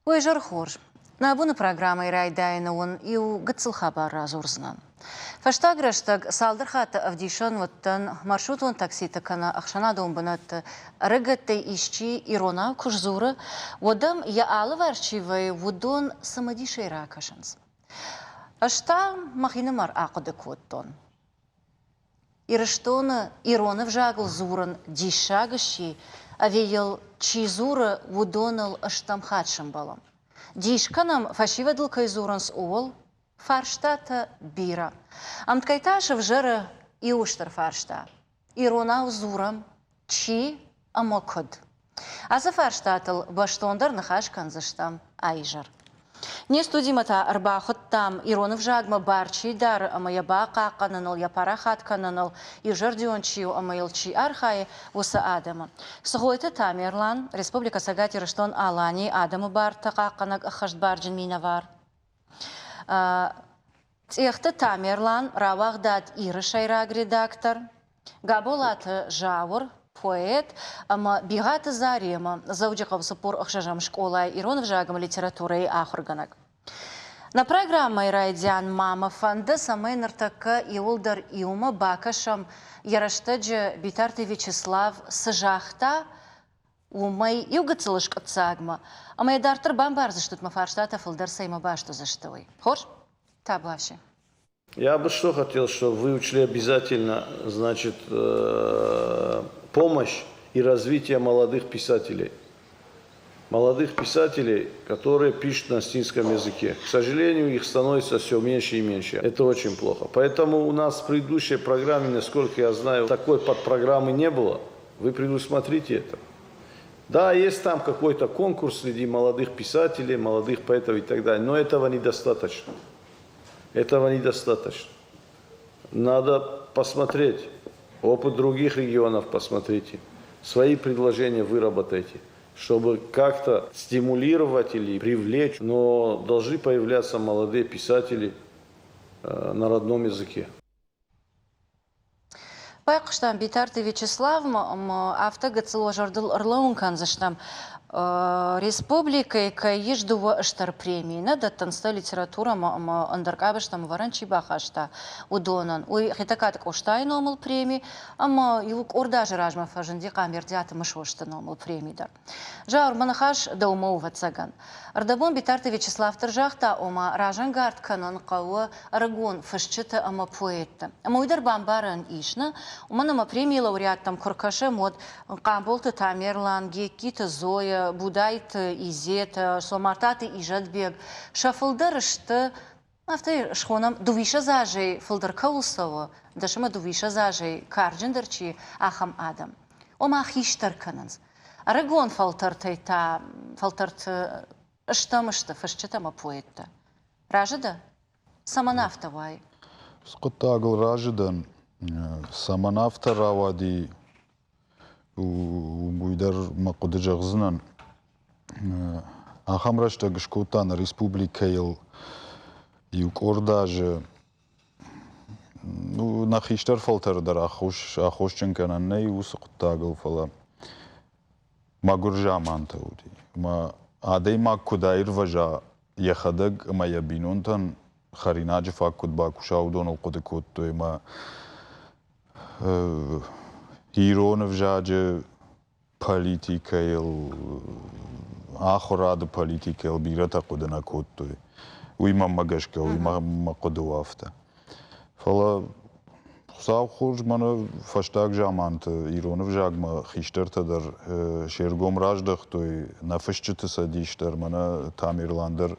ويجر خور نابون программы райдайна он и у гыцл хабар разурзнан. Фаштаг раштаг салдыр хаты авдишан ваттан маршрутун такси такана ахшана домбанат рыгатты ищи ирона кужзура водам я алы варчивай вудон самадишей ракашанс. Ашта махина мар ақыды коттон. Ирыштона ирона вжагл зуран дишагащи авеял чизура вудонал аштам хатшам балам. Дишканам фашивадл кайзуранс уол фарштата бира. Амткайташа вжера и уштар фаршта. Ирона зурам чи амокод. Аза фарштатл баштондар нахашкан заштам айжар. Не студимата арбахот там иронов жагма барчи дар амая бака кананал я парахат кананал и жардиончиу амаилчи архай уса адама. Схойта тамерлан республика сагати раштон алани адаму бар такаканак ахашт барджин минавар. Цехта тамерлан равагдат ирышайраг редактор габолат жавур поэт, ама бигата зарема, заудиков сапор ахшажам школа иронов жагам литературы ахурганак. На программе райдян мама фанда самай нартака и улдар иума бакашам яраштаджа битарты Вячеслав сажахта умай югацылышк отсагма. Ама я дартер бамбар заштут мафарштата филдар сайма башту заштуй. Хош? Таблавши. Я бы что хотел, чтобы вы учли обязательно, значит, помощь и развитие молодых писателей. Молодых писателей, которые пишут на осетинском языке. К сожалению, их становится все меньше и меньше. Это очень плохо. Поэтому у нас в предыдущей программе, насколько я знаю, такой подпрограммы не было. Вы предусмотрите это. Да, есть там какой-то конкурс среди молодых писателей, молодых поэтов и так далее, но этого недостаточно. Этого недостаточно. Надо посмотреть. Опыт других регионов посмотрите. Свои предложения выработайте, чтобы как-то стимулировать или привлечь. Но должны появляться молодые писатели на родном языке. Байқыштан битарты Вячеслав автогацыло жардыл ырлауын канзыштам республика еждуа ыштар премии на даттанста литература андаркабыштам варанчи бахашта удонан. Уй хитакатык оштай номал премии, ама юк ордажы ражма фажынди камердяты мышошты номал премидар. Жаур манахаш даумау вацаган. Ардабон битарты Вячеслав торжахта ома ражангард канон кауа арагон фашчыты ама поэтта. Ама уйдар бамбаран ишна, уманама премии лауреаттам куркаше мод камболты Тамерлан, Гекита Зоя, Будайт Изет, Сомартаты Ижадбег, Шафылдарышты, автай шхонам дувиша зажей фылдар каулсава, дашама дувиша зажей карджиндарчи ахам адам. Ома ахиштар кананз. Арагон фалтартайта, фалтарт ыштамышты, фашчатама поэтта. Ражыда? Саманафтавай. Скоттагыл ражыдан, саманафта равади уйдар мақудыжағзынан. Ахамрашта гышкутан республика ел юк ордажы нахиштар фалтардар ахошчын кананнай усықуттагыл фала магуржа мантауди. Адей маккудайр важа яхадаг ма ябинунтан харинаджи факкуд бакушаудон алқуды куттуй ма Иронов жаджи политика ел ахорада политика ел бирата кудана коттуй. Уйма магашка, уйма макудуафта. Фала сау хурж мана фаштаг жамант Иронов жагма хиштарта дар шергом раждах той нафашчыты садиштар мана Тамерландер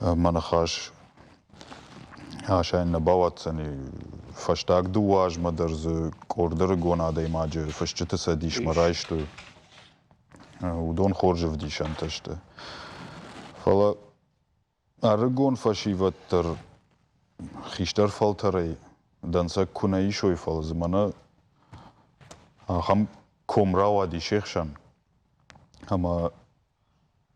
мана хаш Ашайн набаватсани фаштаг дуаж мадарз кордер гонада имаджи фашчыты садиш марайшту удон хоржев дишанташты. Фала аргон фашиваттар хиштар фалтарай данса кунаишой фала змана хам комрава дишехшан ама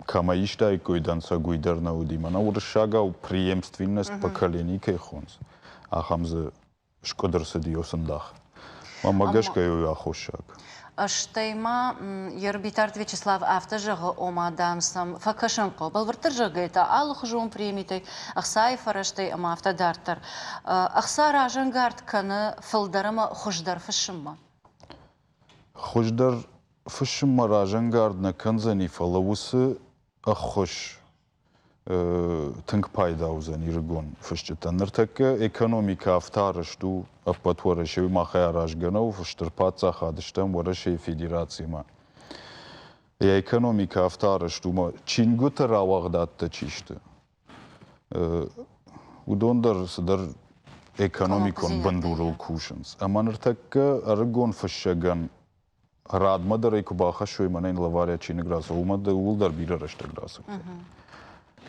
Камаиштай койданса гуйдарна удимана уршага преемственность поколений кайхонс. Ахамзы шкодерсы диосандах. Мамагашкаю я хошак. Штейма Ербитард Вячеслав автожығы омадамсам факашын қобыл віртір жығыта алық жуын премитай ақсай фараштай ама автодартар. Ақса ражангард каны фылдарыма хұждар фышымма? Хуждар фышымма ражангардна канзани фалавусы ахош тынк пайдаузан иргон фышчытан. Ныртакка экономика автарышту апатвараши махая ражганау фыштыр пацахадыштан вараши федерацияма. Я экономика автарышту ма чингута равагдатта чишты. Удондар сыдар экономикон бандурал кушанс. Ама ныртакка аргон фышаган радмадар екубаха шой манайн лавария чинграса. Умада улдар бирарашта граса.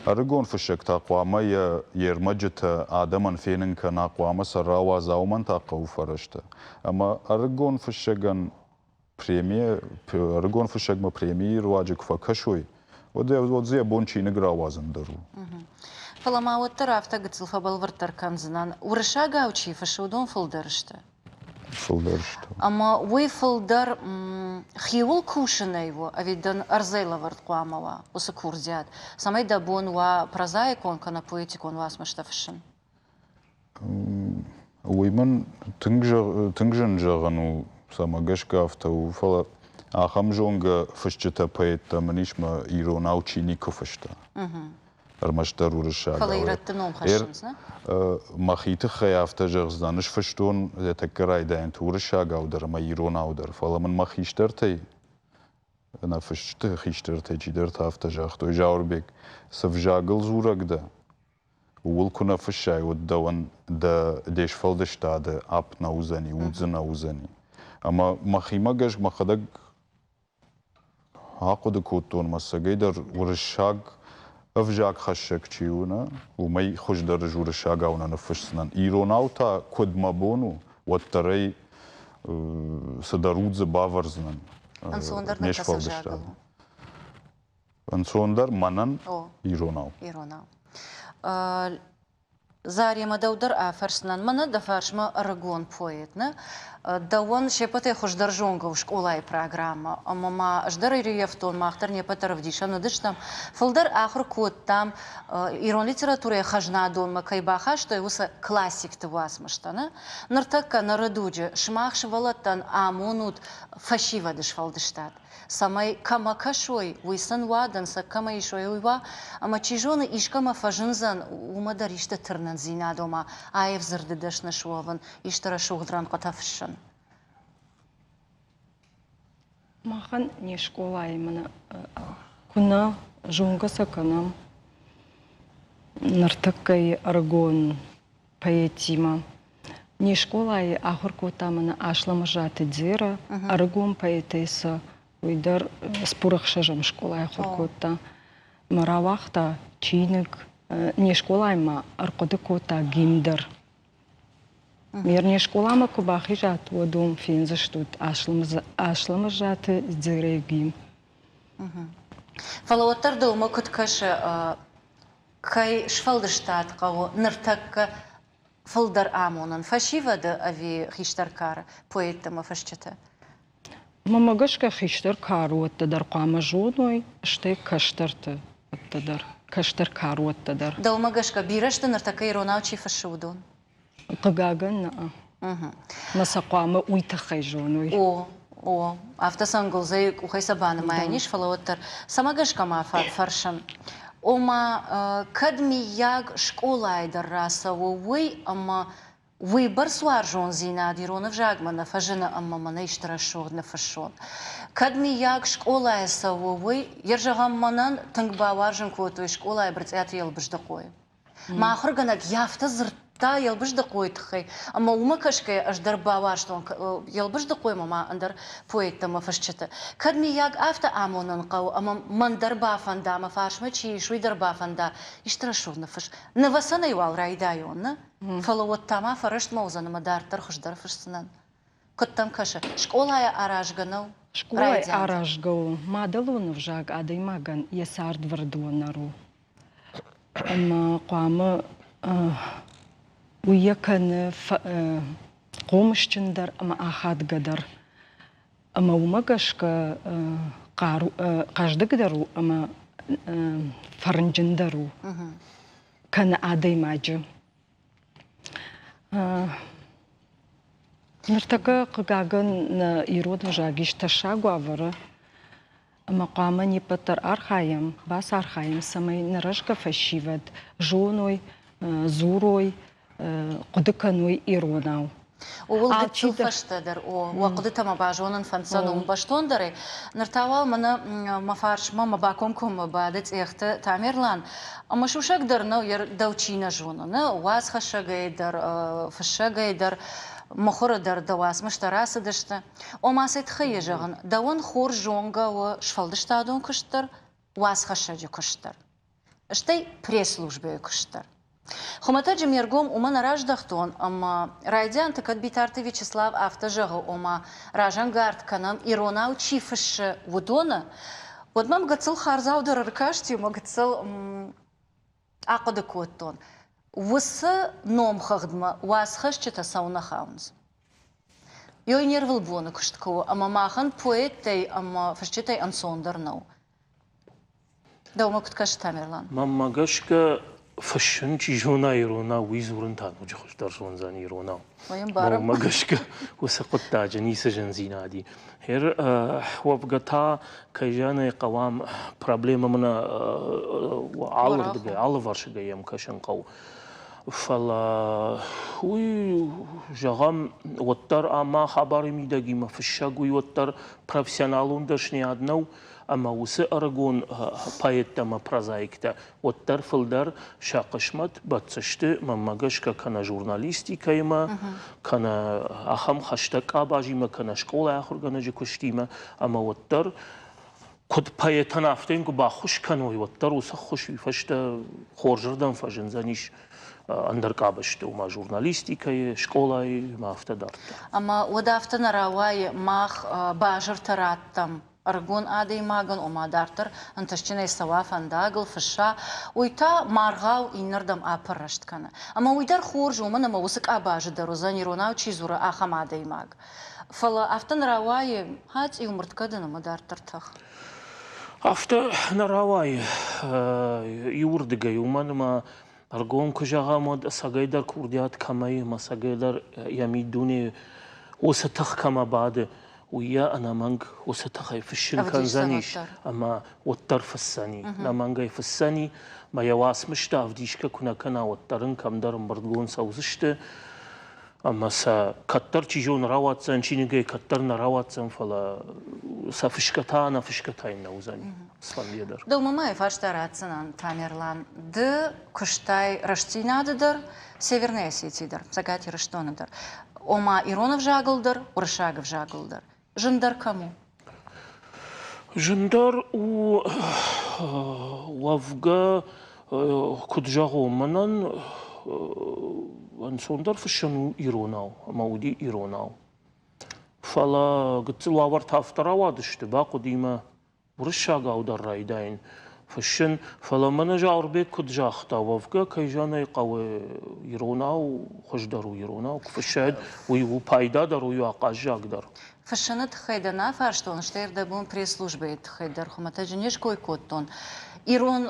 Аргон фышак тақвама я ермаджита адаман фенин канақвама сарава зауман тақау фарашта. Ама аргон фышаган премия, аргон фышагма премии руаджик факашой. Одзе бончи негравазан дару. Фалама оттар автогыцыл фабал выртар канзынан. Урышага учи фашудон фылдарышта. Фылдарышта. Ама уй фылдар хиул кушина его, а видан арзейла варткуамава, усы курдят. Самай дабон ва прозаикон, кана поэтикон вас маштафшин. Уйман тынгжан жағану самагашка автау фала ахамжонга фышчыта поэта манишма иронау чинико фышта. Армаштар урышага. Фала ираттыном хашинс, на? Махиты хаяфта жағызданыш фыштон такарай дайын урышага аудар, ма ирон аудар. Фала ман махиштар тай. На фышчыты хиштар тай чидар тафта жағтой жаурбек. Савжагыл зурагда. Уул куна фышай уддаван да деш фалдыштады ап наузани, удзы наузани. Ама махимагаш махадаг ақуды коттон масагайдар урышаг Авжак хашак чиуна, умай хуждар журышага уна нафышснан. Иронаута кодмабону, ваттарай садарудзе баварзнан. Ансондар на касавжагал. Ансондар манан иронау. Иронау. Зарема даудар афарснан мана да фаршма арагон поэтна. Дауан шепате хуждар жонга в школай программа. Мама ждар ириевтон махтар не патаров дишану дыштам. Фалдар ахр код там ирон литература хажна дон макайбаха, что его классик ты васмаштана. Нартака народудже шмах швалатан амонут фашива дышфалдыштат. Самай камакашой уйсан вадан са камаишой уйва, ама чижоны ишкама фажынзан умадар ишта тырнан зинадома, аев зырдыдаш нашуаван, иштара шугдран катафшан. Махан не школа именно. Куна жонга саканам. Нартакай аргон поэтима. Не школа и ахуркота мана ашлама жаты дзира, аргон поэтеса. Уйдар спурах шажам школа ахуркота. Маравахта чиник. Не школа има аркодыкота гимдер. Мерне школама кубахи жат водом фенза штут ашлама жаты дзирегим. Фалауаттар дома куткаша кай шфалдыштат каво ныртакка фалдар амонан фашивада ави хиштаркара поэтама фашчата. Мамагашка хиштар кару оттадар қама жоной, штай каштарты оттадар. Каштар кару оттадар. Далмагашка бирашта ныртакка иронавчи фашудон. Қыгаган маса қама уйтахай жоной. О, автосангл зайк ухайсабана майниш фалауаттар. Самагашка ма фаршан. Ома кадми яг школа айдар раса уй, ама выбор сваржон зина диронов жагмана фажина амма мана иштарашуг на фашон. Кадми яг школа айса уй, ержагам манан тангба варжан кото школа айбрц яту елбждакой. Махурганак яфта зрта елбждакой тхай, ама умакашкай аж дарба варштон елбждакой мама андар поэтама фашчата. Кадми яг афта амонан кау, ама мандарба фанда ма фашма чи шуй дарба фанда иштарашуг на фаш. Навасана юал райдайон, фалавот тама фарашт маузана мадартар хуждар фашсанан. Коттам каша школая аражганау. Школай аражгау мадалон в жаг адаймаган ясард вардуанару. Ама қамы уяканы قومشتندر أما أخاد قدر أما ومقشك قاجدقدرو أما فرنجندرو كان عادي ماجو نرتقى قاقن يرود وجاقيش تشاقوا ورا أما قامني بطر أرخايم باس أرخايم سمي نرشق فشيفد جونوي زوروي قدكنوي إيروناو وولد تشوفشتدر وقدتها ما باجونن فنسانو باشتوندري نرتاوال منا ما فارش ما باكمكم بعدت إخت تعميرلان أما شو شقدرنا دوتشينا جونا واس خشقيدر فشقيدر مخور در دواس مشتراس دشته وما سيت خيجان دون خور جونغا وشفالدشتادون كشتر واس خشجي كشتر اشتي بريسلوجبه كشتر خمتا جميرقوم ومن راج دختون اما رايديان تكد بيتارتي Вячеслав автожагу ома ражан гард канам иронау чифыш водона водмам гацыл харзаудыр ркашти ма гацыл ақыды коттон высы ном хагдма вас хашчета сауна хаунз йой нервил боны кыштко ама махан поэттей ама фашчетай ансондер нау даума куткаш тамерлан мамма гашка فشن چیزونا ایرونا ویزورن تان وجه خوش درسون زنی ایرونا ما گشک وسقط تاجنی سجن زینادی هر وابقتا کجانه قوام پرابلم منا وعالر دقي عالر ورش جايم كشن قو فلا وي جام وتر اما خبر میدگی ما فشگوی وتر پروفیسیونالون داشنی ادنو أما وسي أرجون بايتما برازايكتا والترفلدر شاقشمت بتشت مما جشكا كان جورناليستي كيما كان أخم خشتك أباجي ما كان شكولا آخر كان جي كشتيما أما والتر كد بايتنا أفتين كبا خوش كانوا والتر وسخوش فشتا خورجردن فجنزانيش أندر كابشت وما جورناليستي كي شكولاي ما أفتدرت أما ودافتنا رواي ماخ باجر تراتم أرجون آدي ماغن وما دارتر أنتشتني سوافن داغل فشا ويتا مارغاو إنردم آبرشت كنا أما ويدار خورج ومن ما وسك أباج دروزاني روناو تشيزورا آخم آدي ماغ فلا أفتن رواي هات يومرت كدنا ما دارتر تخ أفتن رواي يوردق يومن ما أرجون كجاها مود سجيدر كورديات كماي ما سجيدر يميدوني وستخ كما بعد ويا أنا مانج وستخي في الشنكان زانيش أما والطرف الثاني نمانجي في الثاني ما يواس مشتا أفديشك كنا والطرن كم درم بردقون سوزشته أما سا كتر تيجون رواتسن شيني جاي كترنا رواتسن فلا سافشكتانا فشكتاين نوزاني صفن يدر دو ماما يفاش تراتسن تاميرلان د كشتاي رشتينا ددر سيفرنيا سيتيدر ساقاتي رشتونا در ома Иронов жаглдыр, Уршагов жаглдыр. Жындар кому? Жындар у вавга куджагу манан ансондар фшану Иронау, мауди Иронау. Фала гцил авар тафтара вадышты, баку дима Уршагау дар райдайн. فشن فلا من جار بيت كد جاختا وفقا كيجانا يقوي يروناو خوش دارو يروناو فشاد ويو بايدا دارو يواقاج يقدر فشنت خيدنا فارشتون شتير دابون пресс-службе خيدر خمتا جنيش كوي كوتون Ирон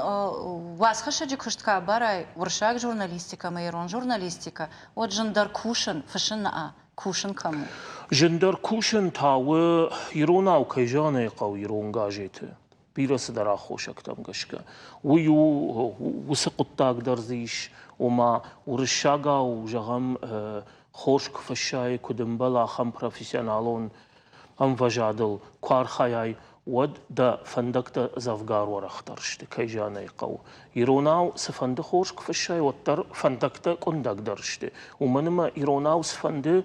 вас хашаджи куштка барай уршак журналистика ма Ирон журналистика вот жандар кушен фашен а кушен кому жандар кушен тауы Иронау кайжана يقوي Ирон гажеты بيرس درا خوشك تام قشكا ويو وسقطاق درزيش وما ورشاقا وجغم خوشك فشاي كدنبلا خم بروفيسيونالون ام فجادل كوار خياي ود دا فندقت زفقار ورخترشت كيجانا يقو يروناو سفند خوشك فشاي ودر فندقت كندق درشت ومنما يروناو سفند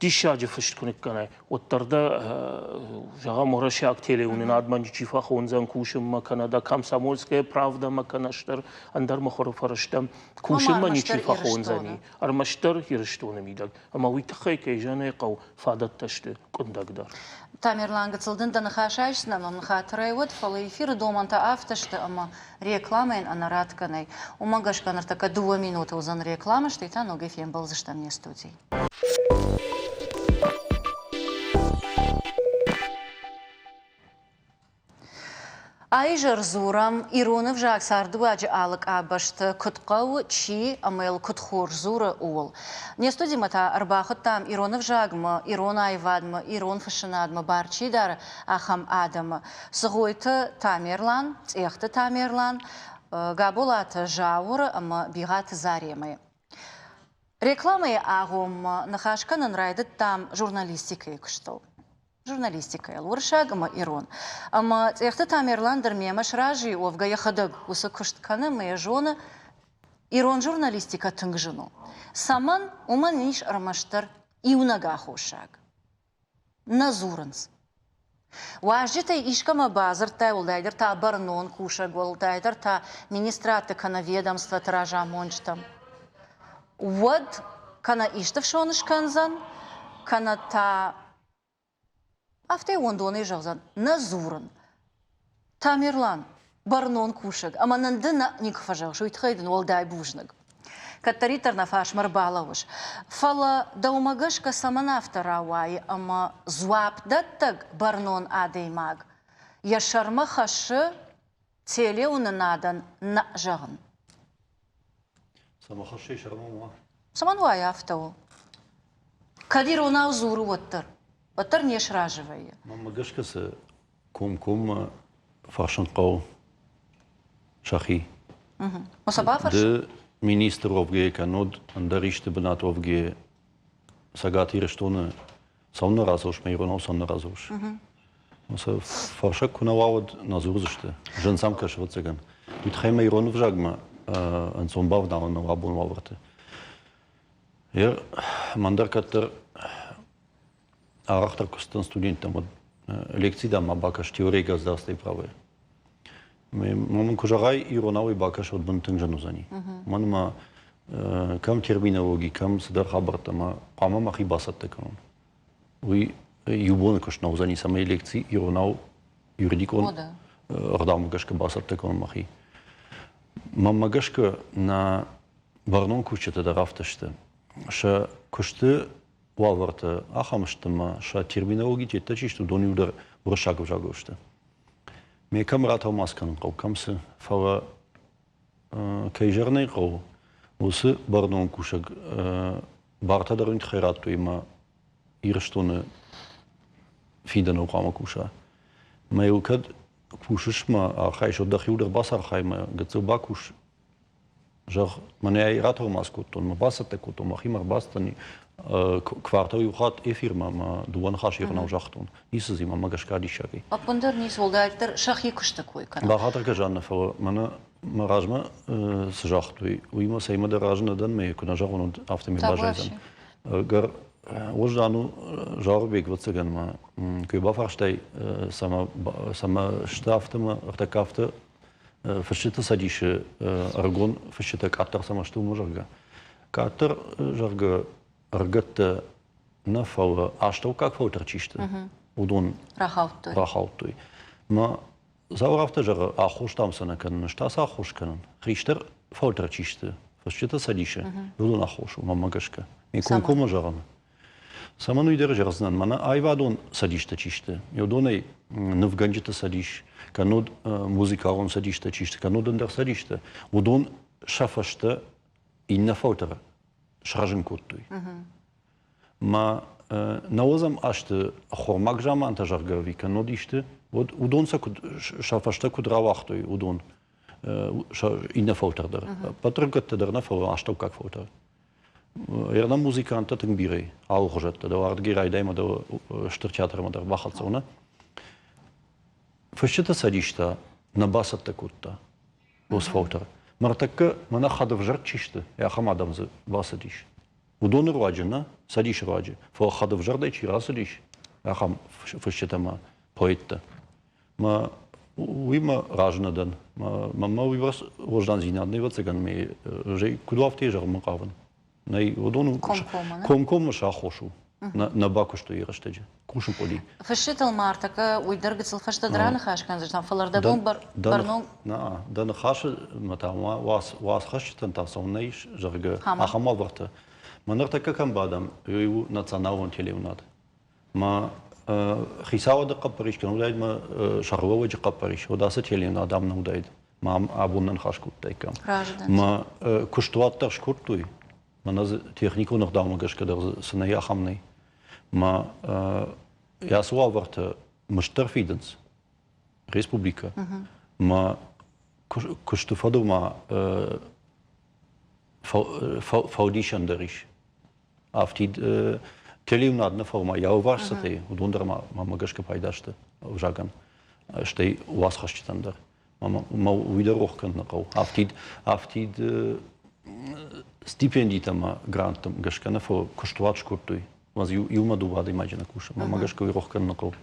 ديشاجي فشت كونك كناي وتردا جاها مرشاك تيلي وناد منجي فخون زن كوشم ما كندا كام سامولسكي правда ما كنشتر اندر مخور فرشتم كوشم ما نيشي فخون زني ارمشتر يرشتون ميدك اما ويتخي كيجانا يقو فادت تشت كندق دار Тамерлан гацылдын да нахашайшна, но нахатрай вот фалы эфир доманта автошты, ама рекламен анаратканай. Умагашканар така 2 минуты узан реклама, что и та нога фем был за штамне студии. Айжыр зурам Иронов жак сардуаджи алык абашты кутқау чи амел кутхур зура уол. Не студимата арбахыт там Иронов жагмы, Ирон айвадмы, Ирон фашинадмы барчидар ахам адамы. Сығойты тамерлан, цехты тамерлан, габулаты жауыр ама бигаты заремы. Рекламы агум нахашканын райды там журналистикой күштыл. Журналистика луршагма Ирон. Ама цехты тамерлан дермемаш ражи овга яхадаг усы күштканы моя жона Ирон журналистика тыңжыну. Саман уман ниш армаштар иунага хошаг. Назуранс. Важитай ишкама базартай улдайдер та барнон кушаг улдайдер та министраты кана ведомства тража мончтам. Вот кана иштав шонышканзан, кана та Афте ондоны жағзан, назурын. Тамерлан, барнон кушаг, ама нандына никфа жақ, жуйтхайдын олдай бужнаг. Каттаритар на фаш марбалауш. Фала даумагашка саманавта рауай, ама зуап даттаг барнон адеймаг. Яшарма хашы теле унанадан на жағын. Сама хашы шарма Саманвай афтау. Кадир унау зуру ваттар. Ваттар не шраживая. Мама гашкасы ком фашынқау шахи. Мусабафарш? Де министр овге канод андариште бенат овге сагат ирештоны сауна разош мейронау сауна разош. Муса фаршак кунавауд назурзышты. Жен сам кашват цыган. Ютхай мейронов жагма ансомбав даван навабун ваврты. Ер мандар каттер Арахтар костан студентам лекции да мабакаш теория государства и права. Мамон кожарай иронавый бакаш от бунтын жанузани. Манма кам терминологии, кам садар хабарта ма кама махи басат такон. Уи юбон кош наузани самой лекции иронав юридикон ордам гашка басат такон махи. Мама гашка на барнон кучета да рафташте. Ша кошты Валварта ахамштама ша терминологии тета чисту дони удар вршагов жагошта. Ме камрата маскан қау камсы фала кайжарнай қау усы бардон кушаг барта дарунт хайрату има ирштоны фидано қама куша. Майукад кушишма архай шодахи удар басар хайма гацуба куш жар мане айрату маскотон ма басата кото махимар бастани квартал юхат эфирма ма дуан хашир на ужахтон. Исыз има магашкади шаги. Апундар не солдатер шахи куштакой кана. Бахатар кажанна фала мана маражма сжахтуй. Уима сайма даражна дан ме куна жагон автоми бажайзан. Гар ождану жарбек вацаган ма куба фарштай сама штафтама артакафта фашита садише аргон фашита катар сама шту можарга. Катар жарга Аргата на фала, а что как фаутер чисто? Удон рахаутой. Ма зауравта жара ахуш там сана кан штас ахуш кан. Хриштер фаутер чисто. Фашчета садише. Удон ахушу мамагашка. Ми конкома жарана. Сама ну идер жарзнан мана айвадон садишта чисто. Юдонай навганджета садиш. Канод музыкарон садишта чисто. Каноден дар садишта. Удон шафашта инна фаутера. Шражен коттуй. Ма наозам ашты хормак жама анта жарга вика нодишты. Вот удонса шафашта кудравахтуй удон инна фаутардар. Патргатта дарна фаура аштау как фаутар. Ерна музыканта тыңбирей. Алхожатта да вард гирай дайма да штырчатарма дар бахатсауна. Фашчета садишта на басатта кутта. Бос фаутар. Мартакка мана хадав жар чишты, я хамадам за басадиш. Удон руаджина, садиш руаджи. Фо хадав жар дай чира садиш. Я хам фашчетама поэтта. Ма уима ражнадан. Ма уивас вождан зинадный вацаган ме жей кудуав те жар макаван. Най удону комкома шахошу. На баку что ирыштаджи. Кушин поли. Фашитал мартака уйдыргыцыл фаштадраны хашкан заждан фаларда бун барнон. На дан хашы матама вас хашитан тавсоннайш жарга ахама варта. Манар така камбадам ю националон телевнад. Ма خیساو د قپریش کنو داید ما شغله وجه قپریش و داست هلین آدم نو داید ما ابونن خاش کود دایکم ما کشتوات ترش کود توی من از تکنیکو nog دامگش کدر سنه یا خمنی ما ja zo wordt مشترفيدنس ريسبوبليكا ما كشتفادو ما فاوديشن دريش افتيد تليم نادنا فورما يا وارستي ودوندر ما ماغشك بايداشته وجاغان شتي واسخشتندر ما ويدر روح كن نقو افتيد ستيبنديتا ما грантом гашкана фо куштвач куртуй was юма дува да имаджина куша ма магашка ви рохкан нақо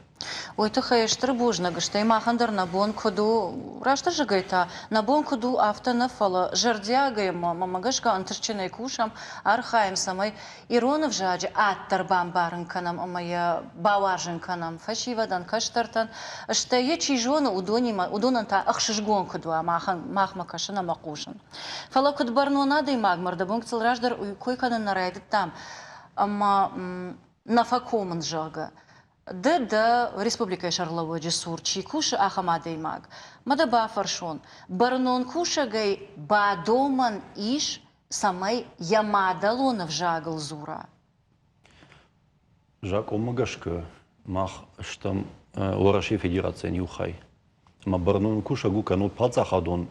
ой то хайштыр бужна гыштай махандар на бон коду раштыр жигайта на бон коду автона фала жардяга ма магашка антырчинай кушам архаим самай иронов жаджи аттар бамбарын канам амая баважин канам фашивадан каштартан штае чижона удонан та ахшишгон коду махма кашана мақушан фала код барнона да имагмар да бон цел раждар кой канан нарайдит там Ама нафакомын жага. Да республика Шарлова Джесур Чикуш Ахамада имаг. Мада бафаршон. Барнон кушагай бадоман иш самай ямадалонов жагал зура. Жак омагашка мах штам Лораши Федерация Нюхай. Ма барнон кушагу канут пацахадон.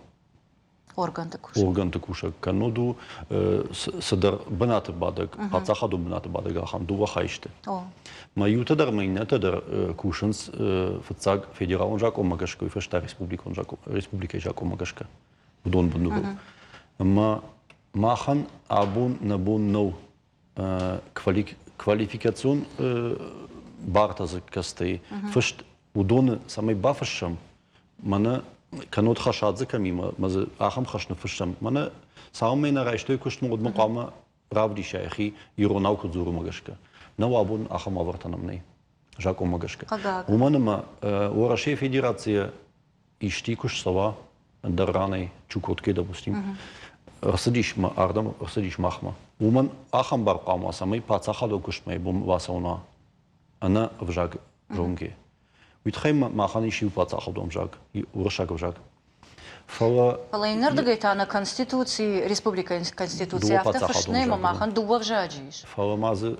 Орган такуша кануду садар банат бадак пацахаду банат бадага хам дува хайште ма юта дар майна тадар кушанс фацаг федерал жак омагашка и фашта республика жак омагашка удон бандуру ма махан абун набун но квалификацион бартазы кастей фашт удон самай бафашам мана كانوت خشادز كميمة مز آخم خشنا فشم منا سامينا رايشتوي كشت مود مقامة رافدي شيخي يروناو كزورو مغشكا نوابون آخم آورتنا مني جاكو مغشكا ومنا ما ورشي فيدراتسيا إشتي كش سوا دراني چوكوت كده بستيم رصديش ما أردم رصديش مخما ومن آخم برقامة سامي باتساخدو كشت مي بوم واسونا أنا وجاك جونجي ويتخيم ما خاني شيء باتساخ دوم جاك ورشاك وجاك فلا инердагайта на конституции республика конституция автофашне ما خان دوا вжаджиш فلا مازه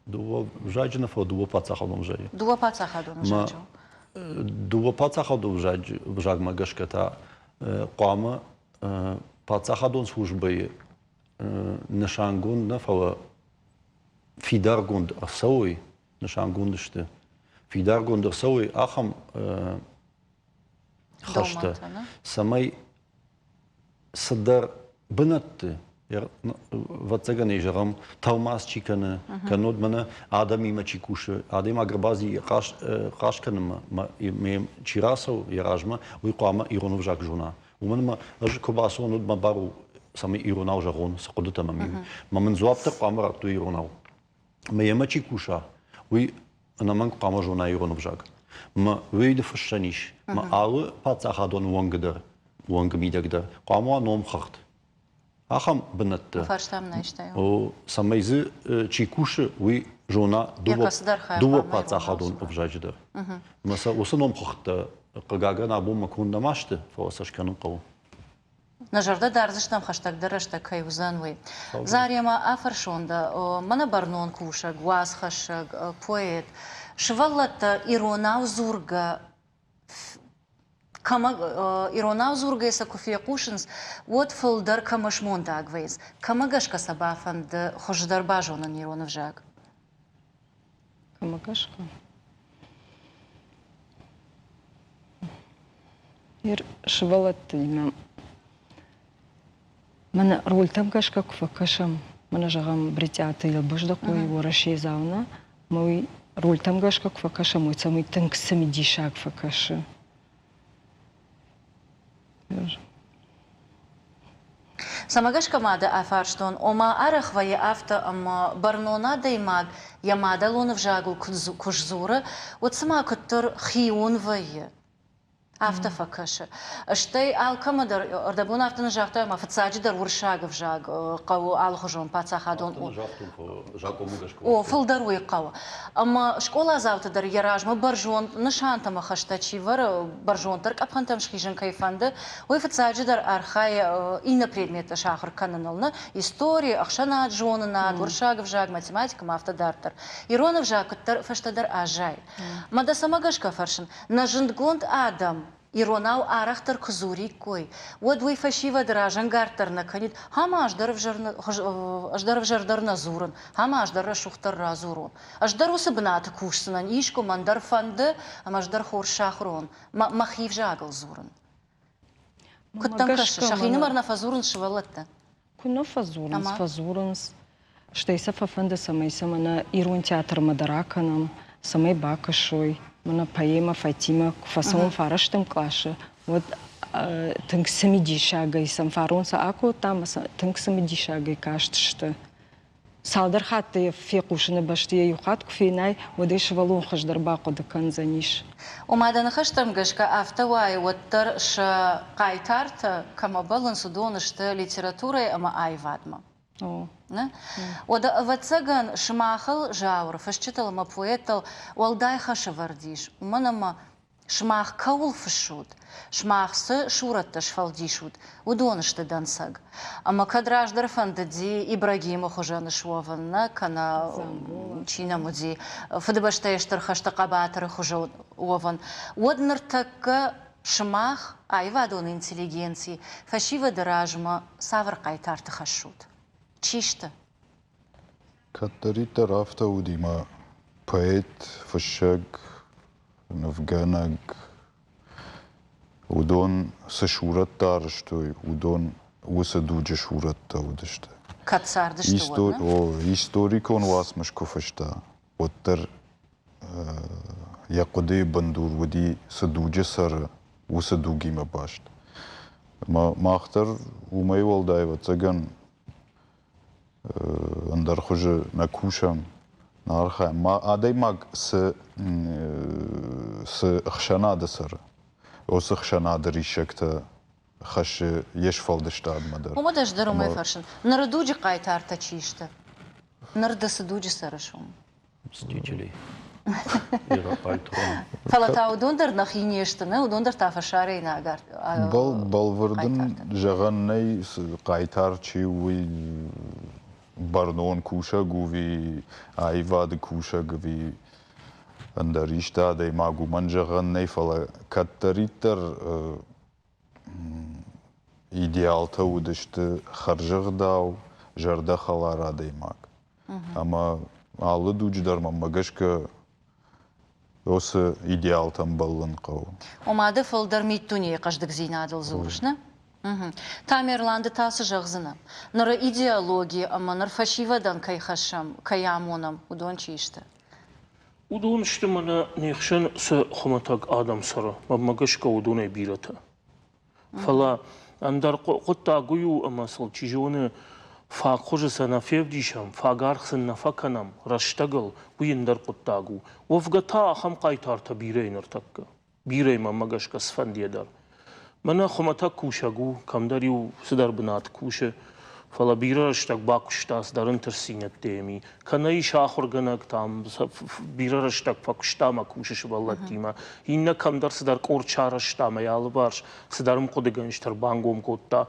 دوا вжаджина фо дوا патсах دوم جاي دوا патсах دوم جاجو دوا патсах دوم جاج вжаг магашката قامه патсах دوم службы نشانگون نفلا فيدارگوند اسوي نشانگوندشته فيدارگوند اسوي اخم خشته سماي صدر بنت واتساگن يجرم توماس چيكن كنود منا آدمي ما چيكوش آدم اگربازي قاش كنم ميم چيراسو يراجما ويقام يرونو جاك جونا ومن ما اج كوباسو نود ما بارو سمي يروناو جارون سقدت مامي ما من زوابت قامر تو يروناو ما يما چيكوشا وي انا من قام جونا يرونو جاك ما ويد فشانيش ما آل پاتساخادون وانگدر وانگميدگدر قاموا نوم خخت آخام بنت فرشتم نشتایم او سمایز چیکوش وی جونا دو پاتساخادون افجاجدر مثلا وسنوم خخت قگاگن ابو مكون دماشت فوسش كانن قو نجرده درزشتم خشتک درشتک کیوزن وی زاريما افرشوندا من برنون کوشا گواز خشک پویت شوالت ایروناو زورگا كما إيروناو زورجي سكوفيا قوشنز وات فولدر كمش مونداغ ويز كما غشكا سبافند خجدر باجونا نيرون فجاك كما غشكا ير شوالت إمام من رولتم غشكا كفكشم من جغم بريتياتي البجدقوي ورشي زاونا موي رولتم غشكا كفكشم ويتسمي تنكسمي ديشاك فكش Самагашка мада афарштон, ома арахвае авто ама барнона даймаг, ямада лон в жагу кужзура, вот сама котор хион вае. Афта факаша. Штей алкамадар ордабун афтана жахта ма фацаджи дар уршагов жаг қау алхожон пацахадон. О филдаруй қау. Ама школа завта дар яражма баржон нишанта ма хаштачи вар баржон тарк апхантам шхижен кайфанды. Ой фацаджи дар архай инна предмета шахр кананална история ахшана джона на уршагов жаг математика ма автодартар. Иронов жаг тар фаштадар ажай. Мада самагашка фаршин на жиндгонд адам Иронау арахтар кузури кой. Вот вы фашива дражан гартар наканит. Хама аждаров жардар назуран. Хама аждара шухтар разурон. Аждару сабнат кушсанан. Ишко мандар фанды, ам аждар хор шахрон. Махив жагал зуран. Кыттан кашы. Шахины марна фазуран шивалатта. Куно фазуранс. Штейса фафанды самайса мана Ирон театр мадараканам. Самай бакашой. Мана поэма Фатима фасом фараштым клаша. Вот тынк самиди шагай сам фаронса ако там тынк самиди шагай каштышты. Салдар хатты фекушны башты юхат кфинай водыш валун хаждар бако дакан заниш. Умадан хаштам гашка автовай оттар ш кайтарта кама балансу донышты литературой ама айвадма. Ода вацаган шмахал жаур, фашчитал ма поэтал, уалдай хашавардиш, уманама шмах каул фашут, шмах с шуратта шфалдишут, удонышты дансаг. Ама кадраждар фандади Ибрагима хожаны шуаванна, кана чинамуди, фадабаштаештар хаштакабатары хожан уаван. Однартакка шмах айвадон интеллигенции, фашива даражма савр кайтарты хашут. Чишта. Катарита рафта удима поэт фашаг навганаг удон сашурат тарштой удон усадуджа шуратта удашта. Кацарда что Историк он вас машкофашта. Оттар якоде бандур води садуджа сара усадугима башт. Махтар умай валдаева цаган Андар хуже на кушам, на архай. Адай маг с хшанада сара. Ос хшанада ришекта хаш еш фалдештад мадар. Умадаш дарумай фаршин. Нарадуджи кайтарта чишта. Нарда садуджи сарашум. Мстителей. Фалата удондар нахинештана, удондар тафашарей нагар. Балвардын жаганнай кайтар чи уи Бардон куша гуви айвад куша гуви андаришта дай магу манжаган нейфала каттаритар идеалта удышты харжагдау жарда халара дай маг. Ама алы дудждарма магашка осы идеалтам баллан қау. Омады фылдар миттуне қаждық зейнадыл зурышна? Тамерланды тасы жағзына. Нара идеология, ама нар фашивадан кайхашам, каямонам, удон чишта. Удон ішті мана нехшен с хоматаг адам сара, магашка удоне бирата. Фала андар қотта гую ама сал чижоны фақожы сана февдишам, фагархсын нафаканам, раштагал, буйындар қоттагу. Вовгата ахам қайтарта бирейнар такка. Бирейма магашка сфандиядар. Мана хомата кушагу, камдариу сидар бинат куше, фала бирарштак бакуштас дарын терсинет теми, канаи шахорганак там, бирарштак факуштама кушеш валлатима, инна камдар сидар корчараштама ялбарш, сидарым кодеганштар бангом котта,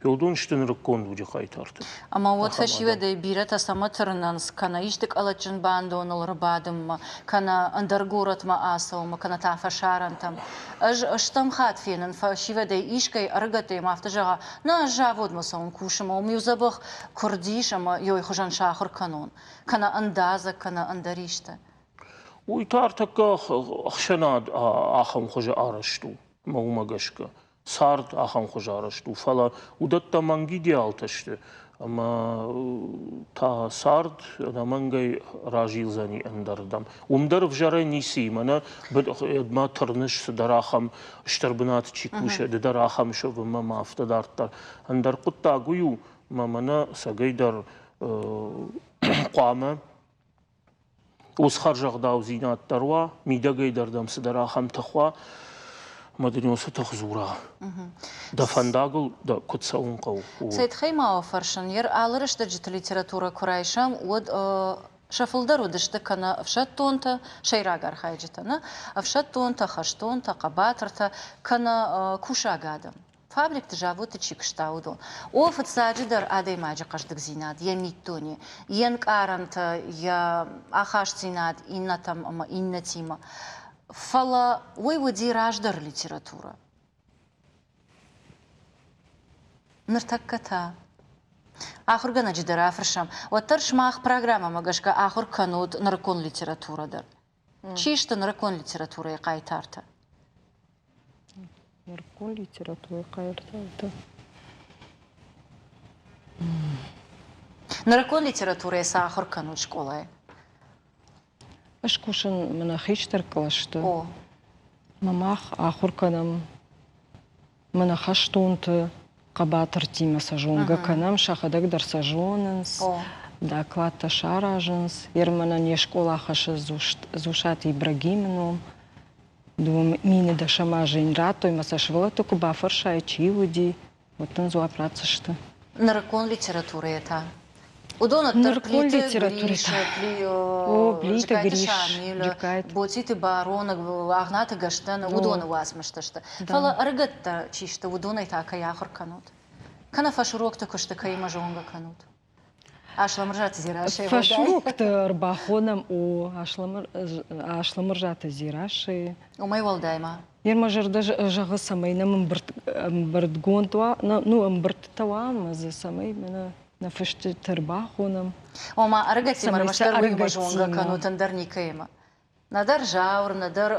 Yoldan işten rıkkon ducu kaytardı. Ama вот фашиведе бирата саматырнанс, кана иштик алачын бандонал рыбадымма, кана андаргуратма асалма, кана тафа шарантам. Аштам хат фенен фашиведе ишкай аргатым автожага, на жаводма сон кушама, умюзабах курдишама, йой хожан шахар канон. Кана андаза, кана андаришта. Уйтартака ахшанад ахам хожа арашту, маумагашка. Sard aham xojarashtu fala udatta mangi dialtashtu ama ta sard namangay rajilzani andardam umdar vjare nisi mana ma tarnish daraham ishtarbinat chikusha daraham shovma maftadartar andar qutta guyu mamana sagaydar qama us kharjagda uzinat tarwa midagaydardam daraham takhwa مدني وسط خزورة ده فنداغل ده كتساون قو سيد خيمة فرشن ير آلرش دجت ليتراتورة كرايشام ود شفلدر ودشت كنا أفشتون شيراجر خايجتنا أفشتون خشتون قباترتا كنا كوشا قادم فابريك تجابو تشيك شتاودون وفت ساجدر آدي ماجي قشدك زيناد يا ميتوني ينك آرنت يا آخاش زيناد إنتم أما إنتيما فلا ويودي راجدر ليتراتورة نرتكتها آخر جنا جدر آفرشم وترش ماخ برنامج ماجشكا آخر كنود نركون ليتراتورة در چیشت نركون ليتراتورة قايتارتا نركون ليتراتورة قايتارتا نركون ليتراتورة آخر كنود شكولة أشكوشن من أخيشتر كلاشتا أو ماماخ آخر كنم من أخشتونت قباتر تيما ساجونغا كنم شاخدك در ساجوننس доклад шараженс ермана не школа хаша зушат Ибрагимну дум мине да шамажин рато има сашвала току бафарша и чивуди вот он зуа працашта наркон литература это удона терплите гриша плите гриша боците барона агната гаштана удона васмашташта фала аргатта чишта удона итака яхор канут кана фашурокта кошта кайма жонга канут ашламржат зираши фашурокта арбахонам о ашламржата зираши о май валдайма ерма жарда жага самайнам бартгонтва ну амбарттава за самай мена на фаште тарбахонам ома аргати мармаштар вима жонга канут андарникайма надар жаур, надар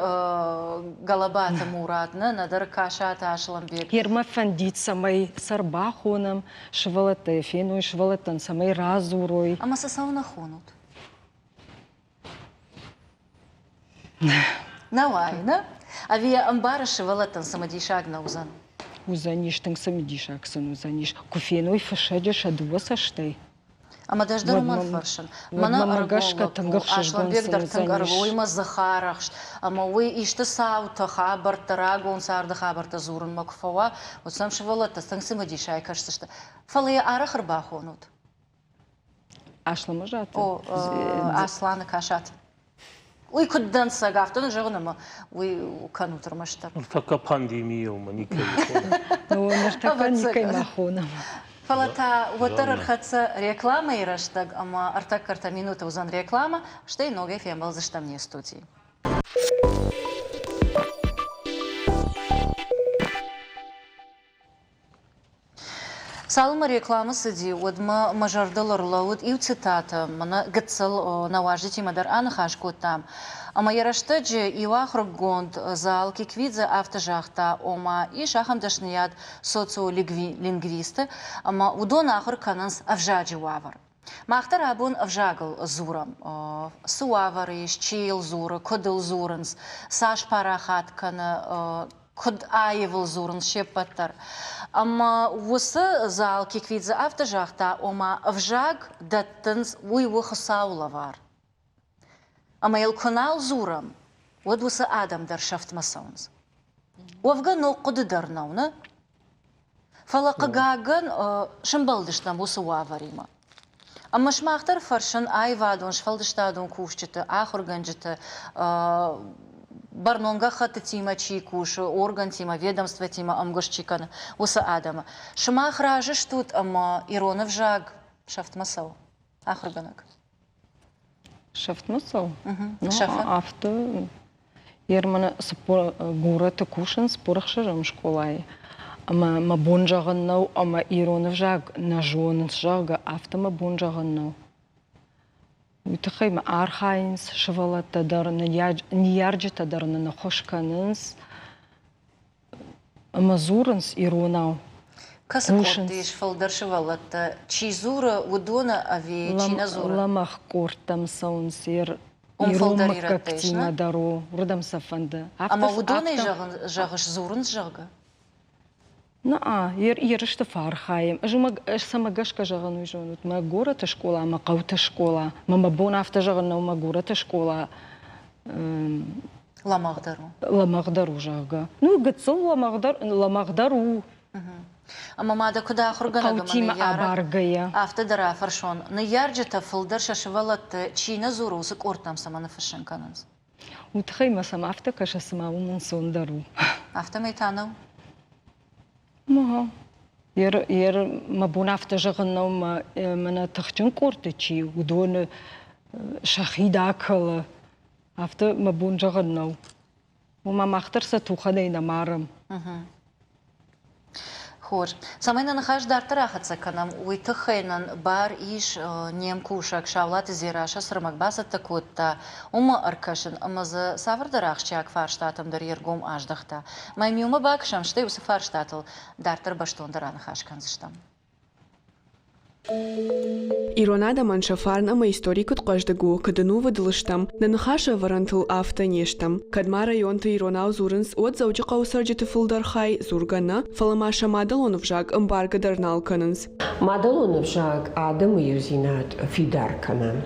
галабата муратна, надар кашата ашламбек. Ерма фандит самай сарбахонам, швалате фену, швалатан самай разурой. Ама сасауна хонут. Навайна. А вия амбара швалатан самадишагна узан. Узаништың самадишаксан узаниш. Кофеной фашадиш адуасаштай. Ама даже роман фаршин. Мана аргошка ашламбек дар тынгарвойма захарахш. Ама уй ишта саута хабарта рагон сарда хабарта зурун макфава. Вот сам шевалата стангсима дишай кажется. Фалая арахар бахонут. Ашламажата. О, аслана кашат. Уй куддан сагафтан жагнама. Уй канут рамаштар. Така пандемия уманикай. Ну, нартака никай махонам. Фалата ватар архатса реклама и раштаг, ама артак карта минута узан реклама, что и много фембал за штамне студии. Салма реклама сиди, удма мажардалар лауд и цитата, мана гацал наваждити мадар анхашку там. Ама яраштаджи и вахргонд зал киквидзе автожахта ома и шахам дашнияд социолингвисты, ама удон ахр кананс авжаджи вавар. Махтар абун авжагал зурам, суавары, щейл зура, кодыл зуранс, саш парахаткана, код аевыл зуран шепатар. Ама вусы зал киквидзе автожахта ома авжаг даттынс уйвы саулавар. Ама елконал зурам, вот вусы адам дар шафт масаунс. Уавган нокуды дарнауна, фалакагаган шамбалдыштам вусы уаварима. Ама шмахтар фаршан айвадон шфалдыштадон кушчыты, ахурганжыты, барнонга хаты тима чикуш, орган тима, ведомство тима амгошчикана, вусы адама. Шмах ражыш тут, ама иронов жаг шафт масау, ахурганак. Шафтмасал? Шафа. Авто. Ермана гората кушан спорахшарам школай. Ама бонжаганнау, ама иронов жаг нажонын жага автома бонжаганнау. Утахайма архайнс швалата дарна ниярджата дарна нахошканынс. Ама зуранс иронау. Касакортиш фалдаршивалата чизура удона ави чиназура. Ламах кортам саунсер Фалдарират кактима дару урдам сафанда. Ама удона жагыш зурын жага. На, ерышты фархаем. Жума самагашка жагану жонут. Ма гората школа, ма каута школа. Мама бон авто жагану ма гората школа. ламагдару жага. Ну, гацыл ламагдару. Ama mada kuda khurgana Kautima abargaya. Aftadara farshon. Niyarjita filder shashvalat China zurusik ortam samana fashion kanans. وتخيل سما أفتك أش اسمه من صندرو. Afta meitano. ما ير ما بنافت جغنا وما من تختن كورتشي ودون شخيدا كله. أفت ما بون جغنا وما مختار ستوخدينا مارم. Хор. Самайна нахаш дартарахатса канам уйтыхайнан бар иш немкушак шавлат зираша сырмакбаса такутта ума аркашын амазы савардарахчак фарштатымдар ергом аждахта. Маймиума бакшам штай усы фарштатыл дартар баштондар нахаш канзыштам. Иронада маншафарн ама историкът қождагу, къдену въдлъщам, на нахаша варантъл афта нещам. Кадма районта иронал зуренс от заучака усърджите фулдархай зургана, фаламаша мадалонов жак амбарга дърнал кананс. Мадалонов жак адам юзинат фидар канан.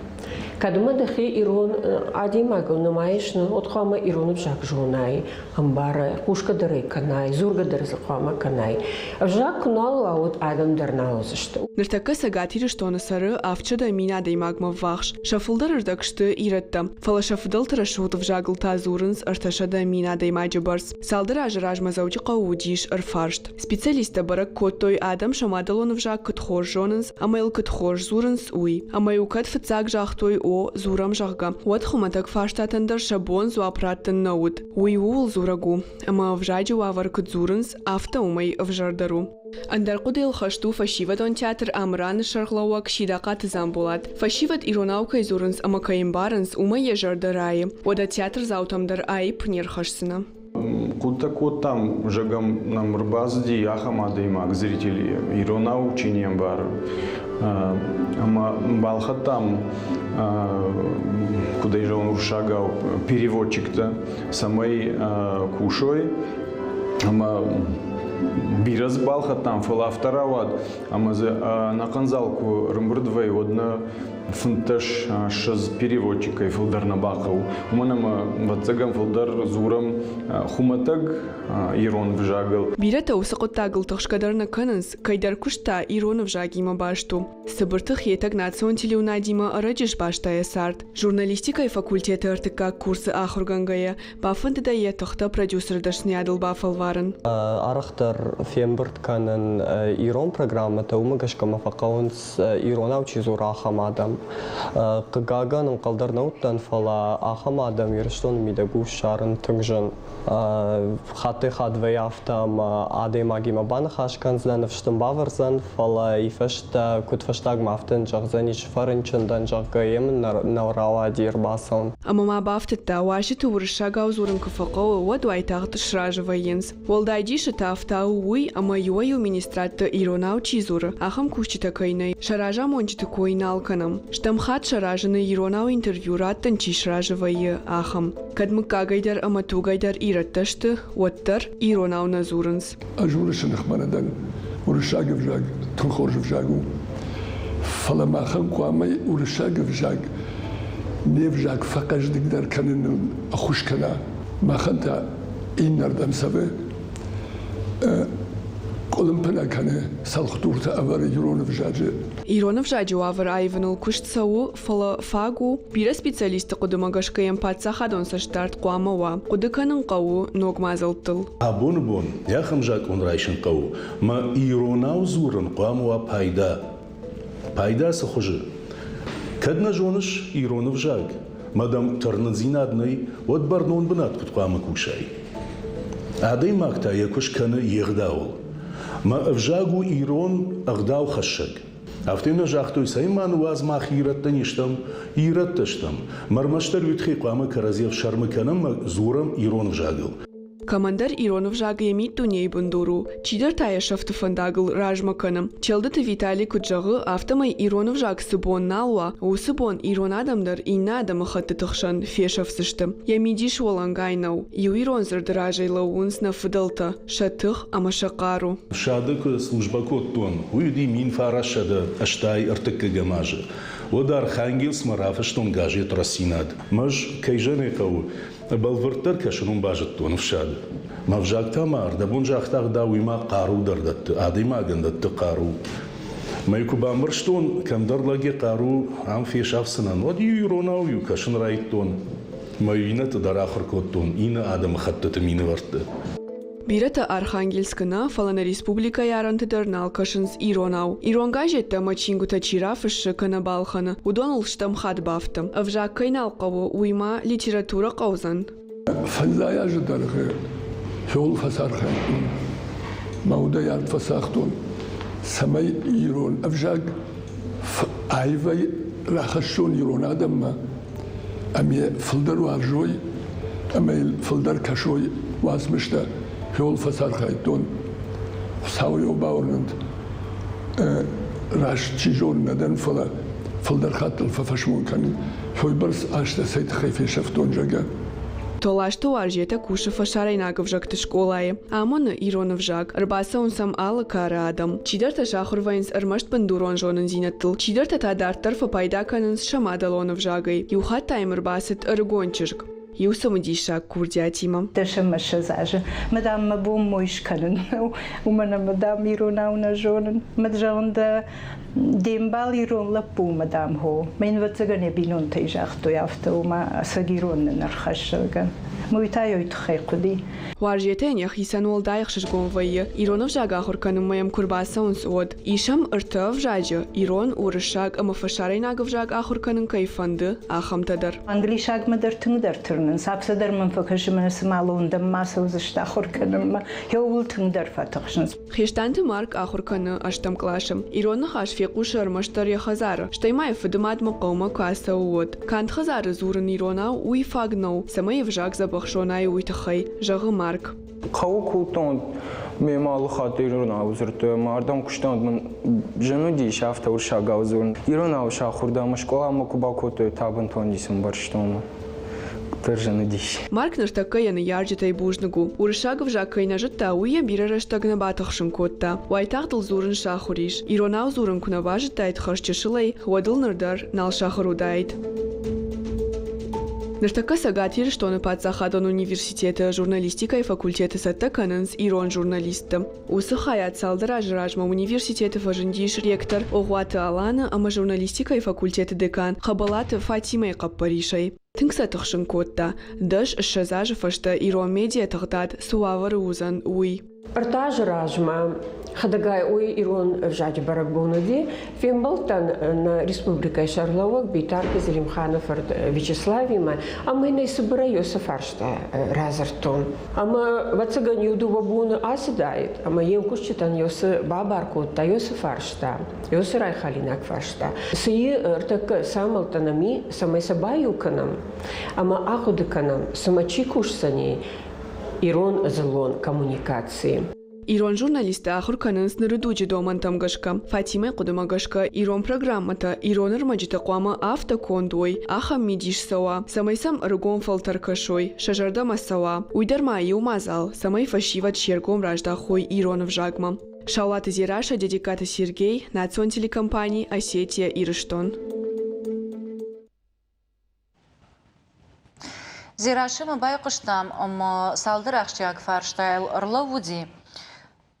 Кадма дахи ирон адимагал намаишна отхама иронов жак жонай, амбара кушка дары канай, зурга дары захама канай. Жак кунал аут адам дърнал защо. Ныртака сагатиры штона сары авчада мина даймагма вахш. Шафылдар ырдакшты иратта. Фала шафыдал тарашутов жагыл тазурынс арташада мина даймаджа барс. Салдар ажаражма заучи қаудиш арфаршт. Специалиста барак коттой адам шамадалонов жаг кытхор жонынс, амайл кытхор зурынс уй. Амаюкат фыцак жахтой о зурам жахга. Уат хуматак фаштатандар шабон зуапраттан наут. Уй уул зурагу. Ама вжаджи уавар кыт зурынс авта умай вжардару. Андар қудел хашту фашиват он театр амран шарглауак шидақат замбулат. Фашиват иронаука изурынс ама каимбаранс ума ежардарайы. Ода театр заутамдар айып нерхашсына. Кутакот там жагам нам рбазди ахамадаймак зрители иронау чинем бар. Ама балхат там куда же он ушагал переводчик-то самой кушой. Ама Бираз балха там фалафтарават, амазы на канзалку рымбрдвей одна фунташ шаз переводчика и филдар на бахау. Уманам ватсагам филдар зурам хуматаг ирон вжагал. Бирата усакотагл тахшкадарна кананс, кайдар кушта ирон вжагима башту. Сабыртых етаг национтили унадима араджиш башта ясарт. Журналистика и факультеты артыка курсы ахургангая. Бафанды да етахта продюсер дашнядал бафалваран. Арахтар фемберт канан ирон программата умагашка мафакаунс ирона учизур ахамадам. Кагаганам калдарнауттан фала ахамадам юрштон мидагу шарын тыгжан. Хаты хадвей автам адемагима банахашканздан вштам баварзан фала ифашта кутфаштагма автан жагзанич фарынчандан жаггаем наврала дирбасан. Амама бафтата вашиты урышага узурын кафакау вадуайтагты шражываенс. Волдайдиши тафта уй ама юаю министратта иронау чизуры. Ахам кушчита кайнай. Шаража мончиты койналканам. Штамхат шаражаны иронау интервью раттан чишражывае ахам. Кадмыкагайдар ама тугайдар иратташты уаттар иронау назурынс. Ажурышын ахманадан урышага вжаг, тунхорж вжагу. Фаламахан куамай урышага вжаг. Не вжаг факаждигдар канын ахушкана. Маханта иннардам сабе. Колымпана каны салхтурта авары иронов жаджи. Иронов жаджи авар айванул кушцау фала фагу бира специалисты кудымагашка эмпатса хадон саштарт куамава. Кудыканын кау ногмазалтыл. Абун яхам жак он райшын кау. Ма иронау зурын куамава пайда. Пайда сахужи. Кадна жоныш иронов жак. Мадам тарнадзинадный вот барнон бнат куама кушай. Адай макта якуш каны егдаул. Ма вжагу ирон агдау хашаг. Автина жахтой сайман уаз махираттан иштам, иратташтам. Мармаштар витхи куама каразев шармыканам зурам ирон вжагыл. Командар иронов жага емит туней бандуру. Чидар тая шафты фандагыл ражмаканам. Челдаты Виталий куджагы автомай иронов жаг сыбон налуа, у сыбон ирон адамдар инна адама хатты тахшан фешавсышты. Ямидиш волангайнау. Ю ирон зардражайла унс на фыдалта. Шатых ама шакару. Шадык служба коттон. Уйди мин фарашада аштай артыкка гамажы. Одар Архангельс марафа штон гажет расинад. Маж кайжане кау. بالفرتر كشنون باجتون في شاد ما في جاك تمار دبون جاك تاخ داوي ما قارو دردت عادي ما قندت قارو ما يكو بامرشتون كم در لقي قارو عم في شاف سنان ودي يروناو يكشن رايتون ما ينت در آخر كوتون إنا آدم خطت مين ورت Бирата Архангельскна фалана республика яранты дернал кашынс Иронау. Иронга жетта мачингута чирафыш кана балхана. Удонул штам хат бафтам. Авжа кайнал каву уйма литература каузан. فنزايا جدرخ شغل فسارخ مودا يارد فساختون سمي إيرون أفجاق عايفي راخشون إيرون آدم أمي فلدر وارجوي أمي فلدر كشوي واسمشتا شغل فسارخ يتون ساوي وباورنند راش تشيجون ندن فلا فلدر خاتل ففشمون كان شوي برس عاشتا سيد خيفي شفتون جاقا Толашто аржета куша фашарай наговжак те школае. Амон Ироновжак. Арбаса он сам ала кара адам. Чидарта шахурвайнс армашт пандурон жонен зинатл. Чидарта та дартар фапайда каненс шамадалоновжагай. Юхат тайм арбасет аргончирк. Юсам дишак курдиатима. Ташамаша заже. Мадам мабум моиш канен. Умана мадам Иронауна жонен. Маджаунда Дембал Ирон лапу мадам хо. Мен ватсагане бинон тайжахто яфта ума сагирон нархашаган. Муйтайой тхайқуди. Варжетен яхисан олдайх шишгонвайы. Иронов жага хорканым моем курбаса унс од. Ишам ыртав жажы. Ирон урышаг ама фашарай нагавжаг ахурканын кайфанды ахамтадар. Англишаг мадар тыңдар түрнін. Сапсадар мен факашымын сымалуында маса узышта хорканым. Йовул тыңдар фатықшынс. Хештанты марк ахурканы аштам клашым. Иронны хаш фекушы армаштар яхазары. Штаймай фыдымад мақаума каса уод. Кант хазары зурын Иронау уй фагнау. Самай вжаг забахшонай уйтахай. Жағы марк. Қау култон мемалы хаты Иронау зұрты. Мардан күштан мен жыны дейш афта уршага зурын. Иронау шахурда школа макуба коты табын тон дейсім барштома. Марк наштака яны ярджетай бужнагу. Урышагов жаккай нажытта уя бирараштагна батахшын котта. Уайтагдыл зурын шахуриш. Иронау зурын кунаважытайт хашчышылай, хвадыл нырдар нал шахарудайт. Наштака сагатир, что на подсахадон университета журналистика и факультета саттакананс Ирон журналистом. Усахаят салдара жражма университета фажендиш ректор Огуата Алана, ама журналистика и факультета декан Хабалата Фатимай Каппаришай. Тыңса тұқшын котта, даш шазажы фашта Ирон медиа тағдад суавары узан уй. Артаж ражма хадагай уй Ирон вжади барагбунади фембалтан на республика Шарловок битарки Зелимханов Вячеславима, а мы не собираюся фаршта разартон. Ама вацаган юду бабуна асидает, ама емкушчитан йосы бабаркутта йосы фаршта, йосы райхалинак фаршта. Сии артак самалтанами самай сабаюканам, ама ахудыканам самачикушсани Ирон зелон коммуникации. Ирон журналисты ахурканынс нырыдуджи домантам гашка. Фатима кудыма гашка Ирон программата. Ирон армаджита қуама автокондой. Ахам мидиш сауа. Самайсам рыгон фалтаркашой. Шажарда сауа. Уйдарма юмазал. Самай фашиват шергом ражда хой Иронов жагма. Шаулата Зираша, дедиката Сергей, национ телекомпании Осетия Ирыштон. Зирашыма байқыштам, салдыр ақшияк фарштайл ырлавуди.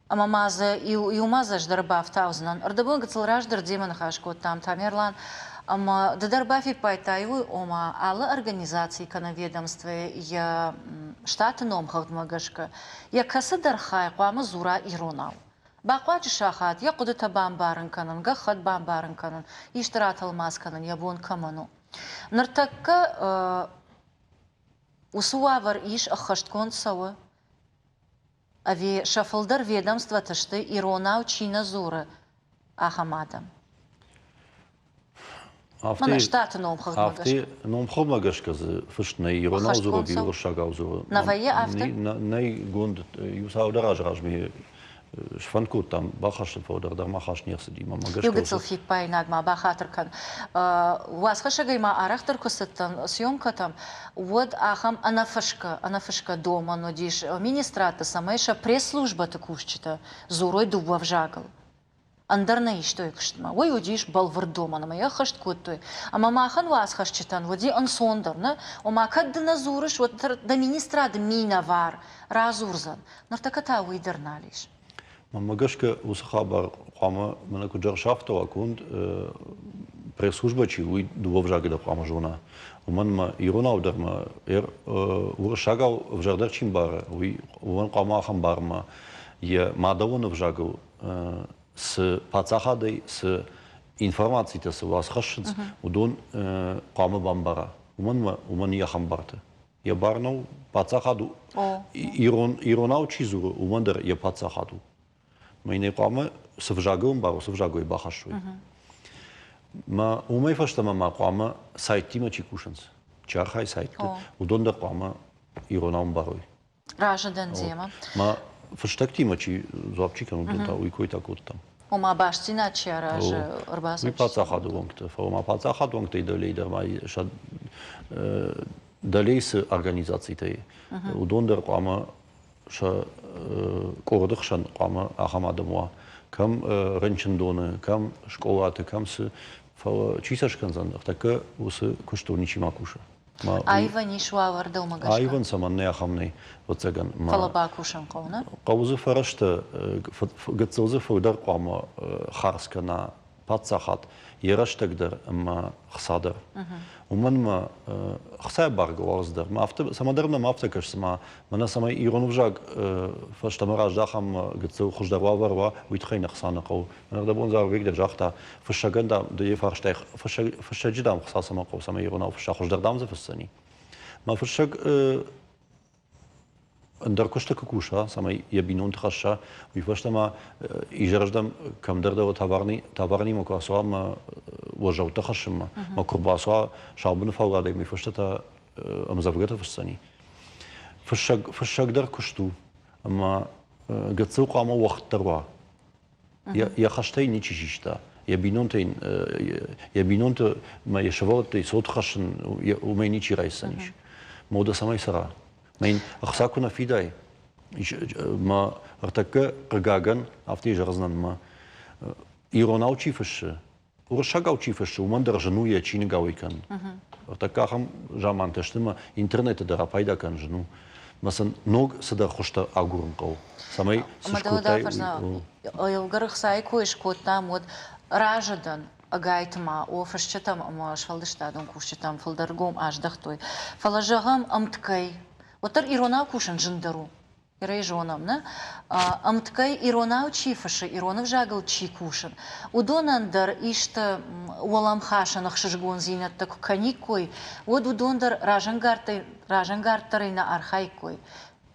Ама мазы иумазы ждарбаф таузынан. Ырдабын гыцылраждыр демін хашкоттам тамерлан. Ама дадарбафи пайтайвы ома алы организации канаведомстве я штаты номхагдмагашка. Я касыдар хай қуамы зура Иронау. Бақуачы шахат, я құды табан барын канын, ғахат бан барын канын, иштырат алмаз канын, я бон каману. Ныртакка усуавар иш ахашткон савы. Ави шафылдар ведомства тышты Иронау чина зуры ахамадам. Мана штаты номхагдмагашка. Афты номхагдмагашка фыштны Иронау зуры бир шагау зуры. Навае афты? Най гунд юсаудараж ражми. Шванкут там бахашты фодер да махаш нерсы ди мама гашка. Югыцыл хиппай нагма бахатыркан. Уасхашагайма арахтар кусаттан съемка там. Вот ахам анафашка дома, но диш министрата самайша пресс-служба такушчита зурой дубав жагал. андерна иштой кыштма. Ой удиш балвардома на моя хашт куттой. А мамахан вас хашчитан води ансондерна. О макаддна зурыш вот да министра да мина вар разурзан. Нартаката уйдерналиш. Магашка усхабар қама мана куджар шафтова кунд пресс-служба чи уй дубов жаги да қама жона. Уман ма ирона ударма ур шагал в жардер чимбара. Уй уман қама ахам барма. Я мадавон в жагал с пацахадой с информацией с вас хашшиц удон қама бамбара. Уман я хамбарта. Я барнау пацахаду. Иронау чизуру умандар я пацахаду. Meine Qama sivjagum baro sivjagoy baxashoy. Ma umay fashtama ma Qama saytima chikushans. Charhay sayt. Udonda Qama ironam baroy. Rajadan zema. Ma fashtaktima chi zobchikan udonda uikoy takotam. Oma bashtina chara arbas. Mi patsahadu wongte. Ma patsahadu wongte idolida ma shad dalej organizacji tej. Udonda Qama Кордыхшан қама ахамадымуа, кам ренчендоны, кам школаты, кам с чисашкан зандах, така усы куштурничи макуша. Айван ишуа вардыл магашка. Айван саман не ахамней вацаган. Фалаба кушан қауна? Қаузы фарашта, гацылзы фудар қама харска на патсахат, ераштагдар ма хсадар. Уман ма хсай баргуаздар. Ма самадарна мафта кашсма, мана самай иронувжаг фаштамараж дахам гацыл хуждарва варва уитхайна хсана қау. Мана да бонзар вегдер жахта фашаганда да ефарштайх фашаджидам хсасама қау самай иронав фаша хуждардам за фассани. Ма фашаг Дар кошта кукуша, самай ябинон тхаша, вифаштама ижраждам камдарда таварни мокасуам вожаута хашма, макурбасуа шабун фаугада мифаштата амзавгата фассани. Фашаг дар кошту, ама гацу қама вахтарва. Я хаштай ничижишта. Ябинонтейн ма яшавалтай сотхашин умей ничи райсаниш. Мода самай сара. Mijn achsakuna fidai. Ma artaka qaggan afti jarznan ma ironau chifashe. Urshagau chifashe umandar jenu ya chini gawikan. Artaka ham jaman tashtma internet da rapayda kan jenu. Masan nog sada khoshta agurun qaw. Samay sishkutai. Oyilgar xsay koish kotam od rajadan агайтма офршчатам ама швалдыштадон кушчатам фылдаргом аждахтой. Фалажагам амткай Отар ирона кушан жиндару. Ирай жонам, на? Амткай ирона учифаши, иронов жагал чи кушан. Удонандар ишта уалам хашанах шижгон зинат так каникой. Вот удондар ражангартары на архайкой.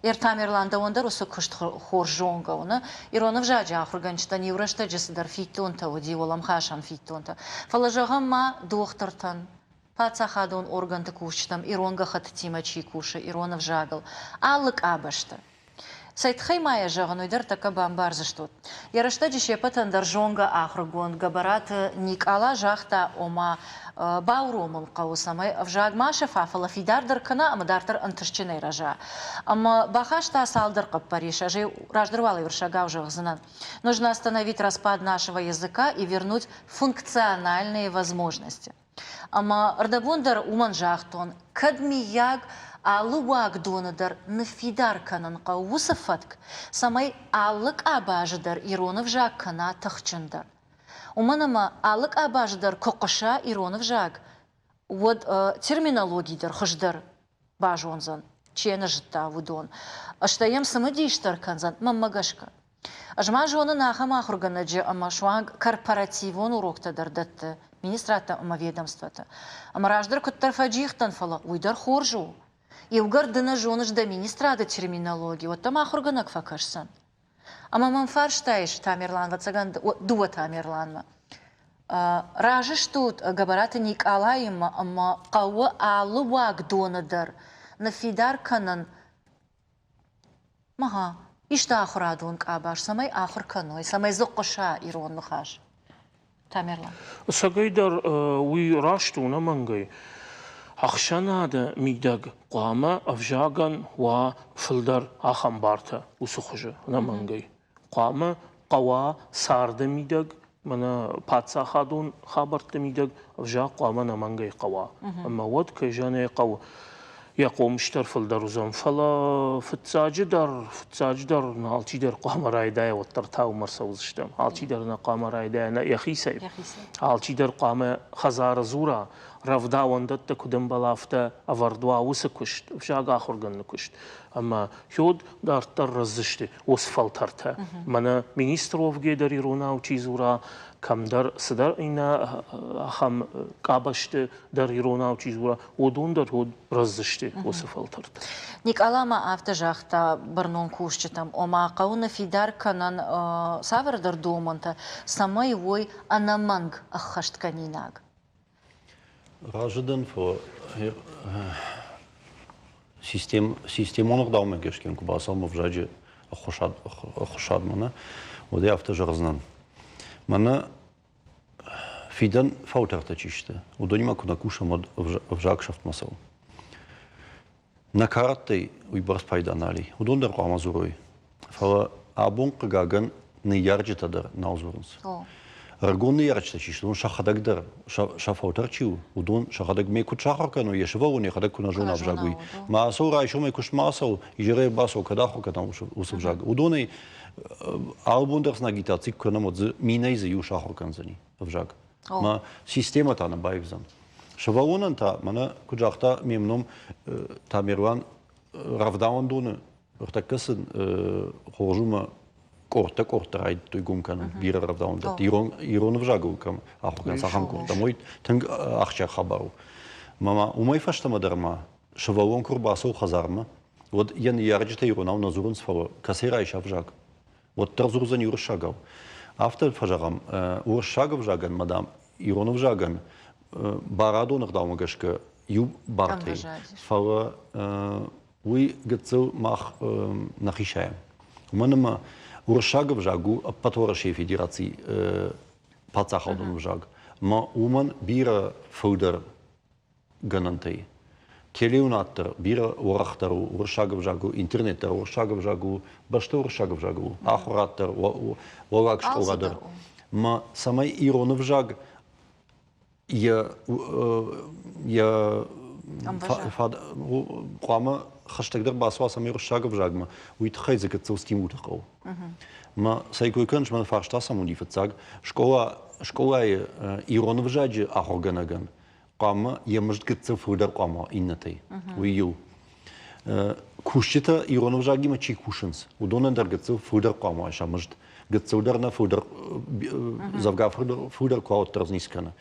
Иртамерланда ондар усы кышт хоржонга, на? Иронов жаджа ахурганчта неврашта джесадар фитонта, уди уалам хашан фитонта. Фалажагам ма доктортан. Пацахадон органты кушчатам, иронга хаттима чи куша, иронов жагал. Аллык абашта. Сайтхай мая жаганойдар така бамбар заштот. Ярашта дешепатан даржонга ахргон, габарат никала жахта ома бауромыл қаусамай, вжаг маша фафала фидардар кана, ама дартар антышчинай ража. Ама бахашта салдар каппариша, же раждырвала вершагав жагзанан. Нужно остановить распад нашего языка и вернуть функциональные возможности. Ама ардабундар уманжахтон, кадмияг алуаг донадар нафидар канан қаусафатк, самай аллык абаждар иронов жаг кана тахчандар. Уманама аллык абаждар коқаша иронов жаг. Вот терминологийдар хождар бажонзан, чена жита вудон. Аштаем самодиштар канзан, маммагашка. Ажма жона нахама ахурганаджи, ама шуанг корпоративон урокта дардатты. Министрата ама ведомствата. Ама раждар көттар фаджихтан фала, уйдар хоржу. И угардына жоныш да министрата терминологии. Вот там ахурганак факашсан. Ама мамфарштайш Тамерлан, вацаган дуа Тамерланма. Ражыш тут габараты ник алайма, ама қауы алуак донадар. Нафидар канан. Маха, ишта ахурадун кабаш, самай ахур каной, самай зоқоша ирон нухаш. Тамерлан. Сагайдар уи раштуна мангай. Ахшана да мигдаг Qama avjagan wa fildar ахамбарта усухужа на мангай. Qama قوا سارد میدگ من پادشاه خادون خبرت میدگ افجا قوا من منگی قوا اما ود که جانه قوا يقوم اشتر في الدرزم فلا فتساج در نالتي در قام رايداي وترتاو مرسوزشتم هالتي در نقام رايداي يا خيسي هالتي در قام خزار زورا رفدا وندت كدم بلافتا افردوا وسكشت وشاغ اخر گنكشت اما يود دار ترزشت وسفلترتا من министров гедери руна учизура кам дар сдар ина хам кабаште дар ирона учизура одун дар ход раззаште васфалтарт Николама автожахта барнон кушчетам ома кауна фидар канан савер дар домонта самай вой анаманг ахаштканинаг Раждан voor systeem onderdamen gesken kubasam of zaje خوشاد منه و دی افته جرزنن منه فیدن فوترت چیشته و دنیا کنه کوشم و جاکشفت مسئول نکارتی وی برس پیدا نالی و دون در قام زوری فلا آبون قگاگن نیارجت در نازورنس رگون نیارجت چیشته دون شخدک در شفوتر چیو و دون شخدک میکوت شخر کنه یشوا و نیخدک کنه جون افجاگوی ما سو رایشو میکوش ماسو یجره باسو کداخو کدام وسوجاگ و دونی آلبوم درس نگیتاتی کنه مد مینیز یو شخر کنزنی افجاگ ما سیستم تا نبایگزن شواونن تا من کجاختا میمنم تعمیروان رفداون دونه وقتا کسن خوجوم korte rijd toe gaan kunnen bieren of dan dat Iran of zagen kan ook kan zeggen komt dan moet denk achtje خبرو ماما وما يفشت ما درما شوالون كرباسو خزارما ود ين يارجت Iran на зурунс фава касера иш авжаг вот тарзурзан юршагав автор фажагам уршагав жаган мадам Iran of жаган барадо нагдамагашка ю барте фава уи гцел мах нахишаем манама Уршагов жагу патворашей федерации пацахадон жаг. Ма уман бира фудер ганантей. Келеунаттер бира урахтару уршагов жагу интернеттер уршагов жагу башта уршагов жагу ахураттер вогак школадер. Ма самай Иронов жаг я قامة خشتقدر باسواس أمير الشاقب جاقما ويتخيز كتسو ستيمو تقو ما سايكو يكونش من فارش تاسا مودي فتساق شكولا إيرون فجاج أخو غنغن قامة يمجد كتسو فودر قامة إنتي ويو كوشتا إيرون فجاقي ما چي كوشنس ودونا در كتسو فودر قامة عشا مجد كتسو درنا فودر زفقا فودر قاوت ترزنيسكنا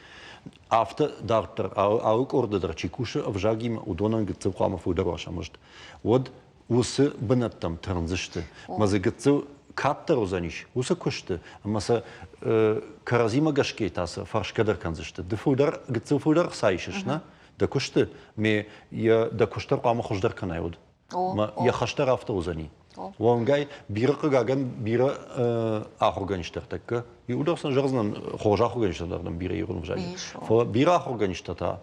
After darter ook orde der chikusche of jagim udonan gitzu qama fudar washamst wod usse benattam tranziste ma ze gitzu katter ozanish usse kushte ma se karazima gashketas farshkader kanziste de fudar gitzu fudar saishish na de kushte me ya de kushter qama khushdar kanayud ma ya khashtar after ozani وانجاي بيرق جاجن بيرق أخوجنشتر تك يودرسن جرزن خوجا أخوجنشتر دارن بيرق يرون فجاج فبيرق أخوجنشتر تا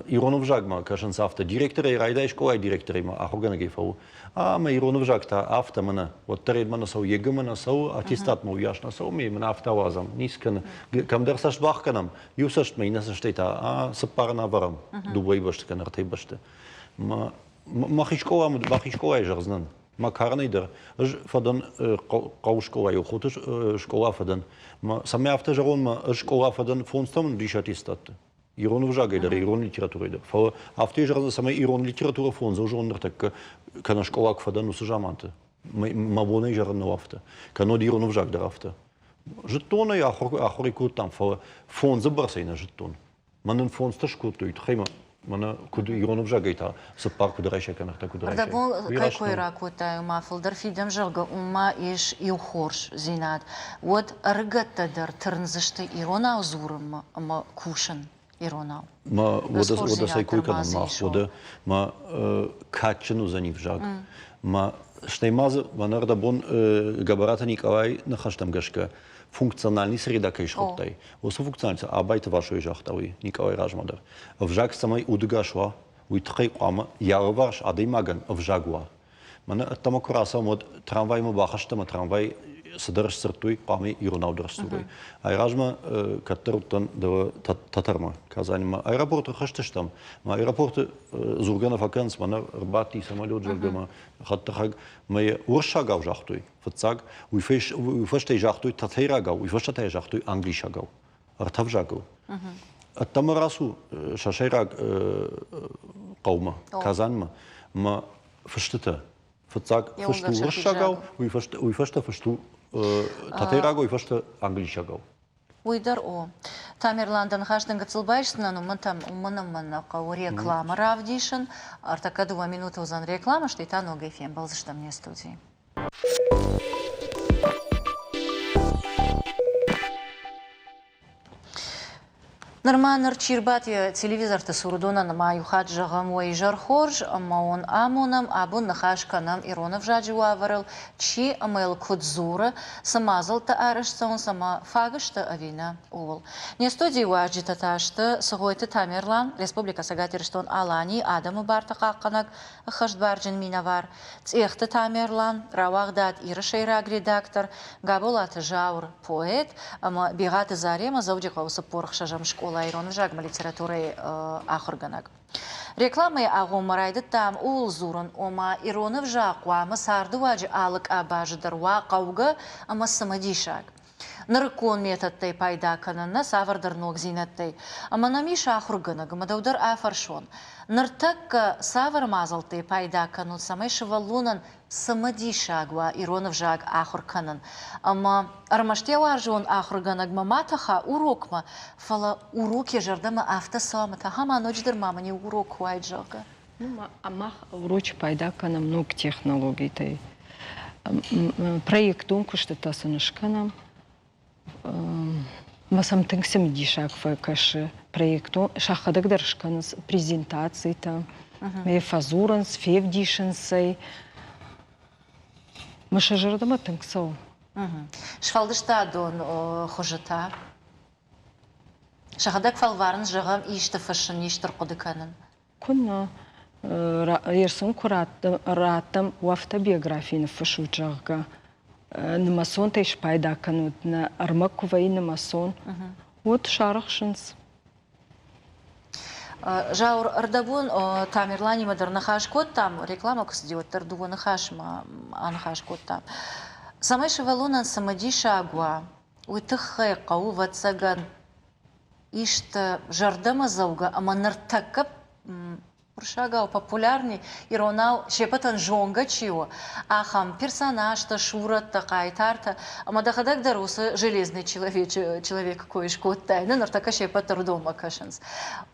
يرون فجاج ما كاشن سافت ديركتور يرايداش كواي ديركتور ما أخوجن جيفو ما يرون فجاج تا أفت منا وتريد منا سو يجمع منا سو أتيستات مو ياشنا سو مي من أفت وازم نيس كن كم درسش باخ كنام يوسش ما ينسش تيتا سبارنا ورم دوبي بشت كن رتي بشت ما خيشكوا جرزنن ما كارنيدر فدن قوشكوا يخوتش شكوا فدن ما سمع افتجرون ما شكوا فدن فونستم ديشاتيستات يرون وجاجي در يرون ليتراتوري در فو افتجر سمع يرون ليتراتورا فون زوجون درتك كان شكوا فدن وسجامانت ما بوني جرن وافت كانوا يرون وجاج درافت جتون يا اخر كوتام فو فون زبرسينا جتون من فونستش كوتو يتخيم من كود يرونو جاجيتا سبار كود رايشة كانت كود رايشة. ردبون كاي راكوتا ما فلدر في دم جرجا وما إيش يخورش زينات ود رجعت در ترنزشت إيرونا وزورم ما كوشن إيرونا. ما وده سايكوي كنا ما وده ما كاتشنو زنيف جاج. ما شتيماز ما نردبون جبرات نيكاوي نخشتم جشكا. Функциональный среда кайшхоттай. Осо функциональный arbeite вашой жахтави Николай Ражмадар. В жак самой удгашва уитхай қама ярваш адаймаган в жагуа. Мана тамакраса мод трамвай ма бахаштама трамвай սդրս սրտույ կամի իրոնավ դրստուրի այրաժմը կտրուտն դը տատարմը կազանիմը аэропорты խշտշտամ մա аэропорты զուրգանավականց մանա ռբատի самолет ջերգամա խատտախ մայ ուրշագավ ժախտույ ֆծակ ու ֆշտե ժախտույ թաթերագավ ու ֆշտե ժախտույ անգլիշագավ արթավ ժագավ ատամարասու շաշերակ قومه كازان ما فشتته فتصاق فشتو ورشاقو ويفشت فشتو تاتيراقو ويفشت انجليشاقو ويدر Тамерландын хаштын гыцылбайшсына, ну мы там умынымын реклама равдишын, артака 2 минуты узан реклама, что и та нога эфем был за что мне студии. Нормально чирбати телевизор-то сурдона на мою хаджагам уай жархорж, маон амонам абун нахашканам иронов жаджуа варил, чи амел кудзура, самазал та арашсон сама фагашта авина ул. Не студии уаджита ташта, согойта Тамерлан, Республика Сагатирштон Алани, Адаму Бартакаканак, Хаштбарджин Минавар, Цехта Тамерлан, Равагдат Ирашейраг редактор, Габулат Жаур поэт, ама бегата зарема заудикауса порхшажам школа. Иронов жагма литературой ахорганак. Рекламы агумарайды там улзурун ома Иронов жаква масарды ваджи алык абаждарва кауга ама самадишак. Наркон методтай пайда канана савардар ног зинаттай. Ама намиша ахорганак мадаудар афаршон. Нартак савар мазалтай пайда канун самай шевалунан самадишагва Иронов жаг ахорканан. Ама армаште варжон ахорганак маматаха урокма фала уроки жардама автосамата хама ночдер мама не урок вайджага. Ама уроч пайда канам много технологий тай. Проектун куштата санышканам. Масам тыңсым дишак факаши проекту шахадак даршканс презентации там фазуранс февдишенсай машажардама тыңсау. Шфалдышта дон хожата. Шахадак фалварн жагам ишта фашын иштер кодыканын. Кунна ерсун куратам у автобиографии фашу жагга. Намасон тейш пайда канут на армакува и намасон. Вот шарахшинс. Жаур ардавун Тамерлани мадернахаш кот там реклама кусдиот тардуванахашма анахаш кот там. Самай шевалунан самадиша агуа. Уйтахай кау ватсаган ишта жардама зауга аманартакап Пуршагау популярный иронау шепатан жонга чио, ахам персонаж-то шура-то кайтарта, а мадахадак даруса железный человек коишкот тайна, нартака шепатар дома кашанс.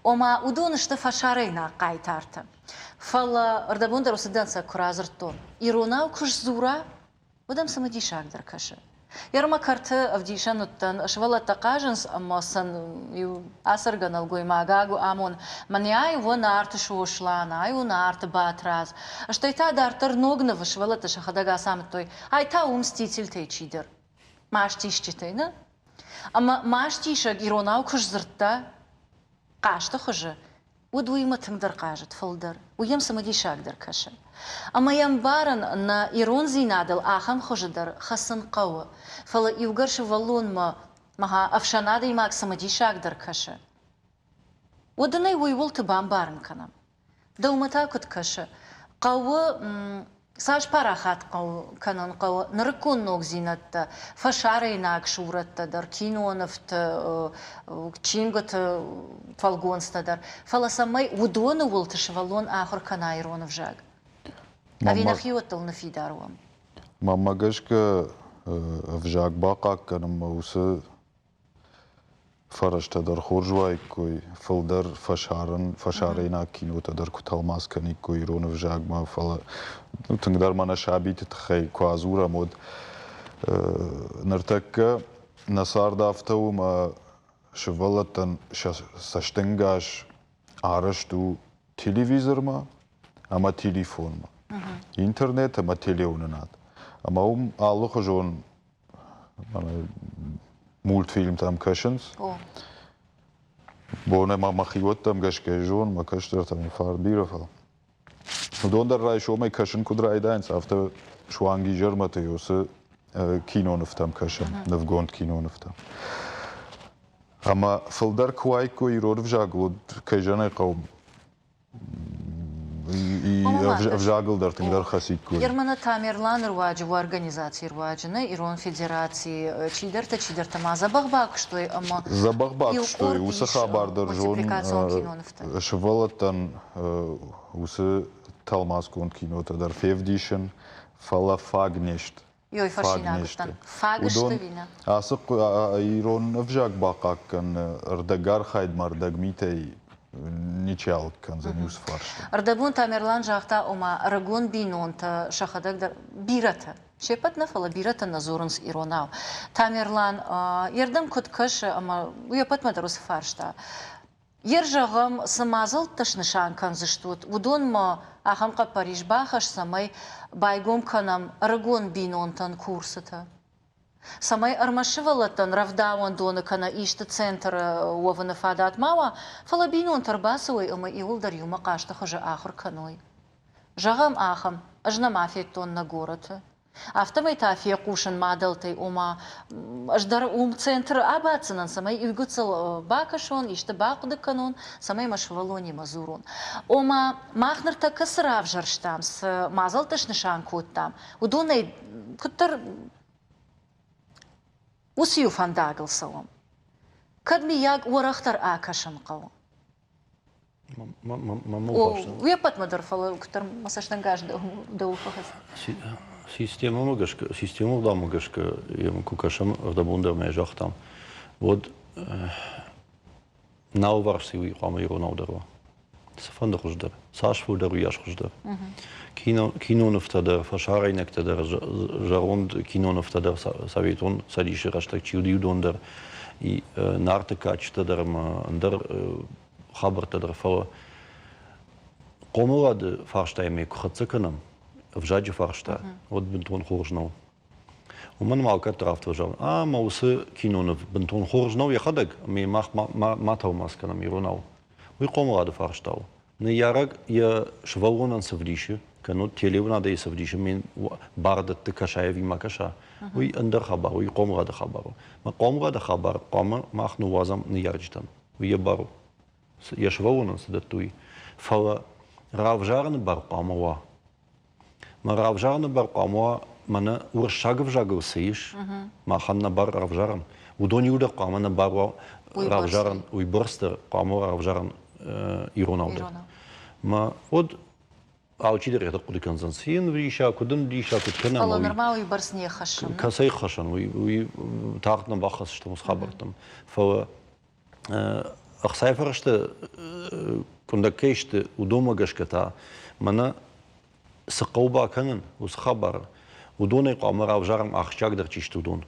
Ома удонышта фашарейна кайтарта. Фала ардабун даруса данса куразыртон. Иронау кушзура, удам самадишак даркаша. Ярма карты авдишануттан швала такаженс амасан ю асарганал гоймагагу амон маняй вон арт шошлана ай вон арт батраз что это дартер ногнова швала та шахадага сам той ай та умститель течидер маштишчитейна ама маштиша иронау кушзыртта кашта хоже удуима тыңдар кажет фылдар уем самадишак даркаша Ама ямбаран на ирон зинадал ахам хожадар хасан кау. Фала иугарши валун маха афшанада и мак самадишак даркаша. Оданай уйвол ты бамбаран канам. Да умата кут каша. Кау саш парахат кау канан кау наркун ног зинатта. Фашара инак шуратта дар киноновта чингот фалгонста Фала самай удону волташ валун ахор кана иронов жаг. А винахиотал на фидаруам. Мама гашка в жак бакак канам усе фарашта дар хоржвай кой фалдар фашарина кинота дар куталмас кани кой рон в жак ма фала тыңдар мана шабит тхай квазура мод нартакка насарда автаума швалатан саштенгаш арашту телевизорма ама телефонма интернет ама телеунанат ама алло жон мультфильм там кашенс боне мама хиот там гашке жон ма каштер там фарбиров дондер рай шо май кашен кудрайданс авто шуанги жермате ёсе кинонуфтам кашам, навгонд кинонуфтам. Ама фылдар куайко ирор вжаглод кайжана қаум. И вжаглдар тыңдар хасидку. Ермана Тамерлан рваджи в организации рваджина, Ирон Федерации чидерта ма забахбак, что и ама... Забахбак, что и уса хабардар жон швалатан уса талмаскон кинота дар февдишен фала фагнешт. Йой фашинагтан. Фагштавина. Асык Ирон вжаг бакаккан ардагар хайд мардагмитей ничалк канзаниус фаршта. Ардабун Тамерлан жахта ома рагон бинонта шахадагдар бирата. Шепат нафала бирата назорунс Иронау. Тамерлан ердам куткаш ама уяпат мадарус фаршта. Ержагам самазал ташнышан канзыштут. Удон ма ахамка Париж бахаш самай байгом канам рагон бинонтан курсата. Самай армашивалатан равдауан дона кана ишта центр ована фадат мава, фалабинон тарбасуй ама иулдар юма кашта хожа ахр каной. Жагам ахам, ажна мафия тон на город. Автомай тафия кушан мадалтай ума, аждар центр абацанан, самай игуцал бакашон, ишта бакуда канон, самай машвалони мазурун. Ома махнар така сравжарштам, с мазалташ нишан куттам. Удонай куттар Усию фандагл салом. Кадми яг урахтар акашан қау. Уяпат мадарфала, кутар масаштангаш да уфахас. Система да магашка, ем кукашам ардабундер межахтам. Вот науварси уи қама иронаударва. Сафанда хуждар. Саш фудар уяш хуждар. Киноновтадар, фашарайнектадар, жаронд киноновтадар советон садиши раштак чилдиудондар и нартыкачтадар андар хабартадар фала. Комулады фарштайме кухацаканам, вжаджи фаршта, вот бентон хоржнау. Уман малка трафт жал. Маусы кинонов бентон хоржнау яхадак, ми мах матау масканам иронау. Уи комулады фарштау. Не ярак я швалонан савдиши. Кану телевна да исавдиши мен бардат кашаев и макаша. Уи андар хабар, уи комра да хабар. Ма комра да хабар, кома махну вазам не ярджтан. Уи я бару. Я швалонан садатуи. Фала равжарны бар комова. Ма равжарны бар комова мана уршагов жагов сеиш. Ма ханна бар равжаран. Удони уда кома на бар равжаран, уи борстер кома равжаран иронауда. Ма от аучидер это куды консансин виша кудын диша кудкана. Фала нормал барсне хашан. Касай хашан, уи тартна бахас что мус хабартам. Фала ахсайфаршта кундакеште удома гашката мана сақауба канан ус хабар удоне қамара авжарам ахчагдер чиштудон.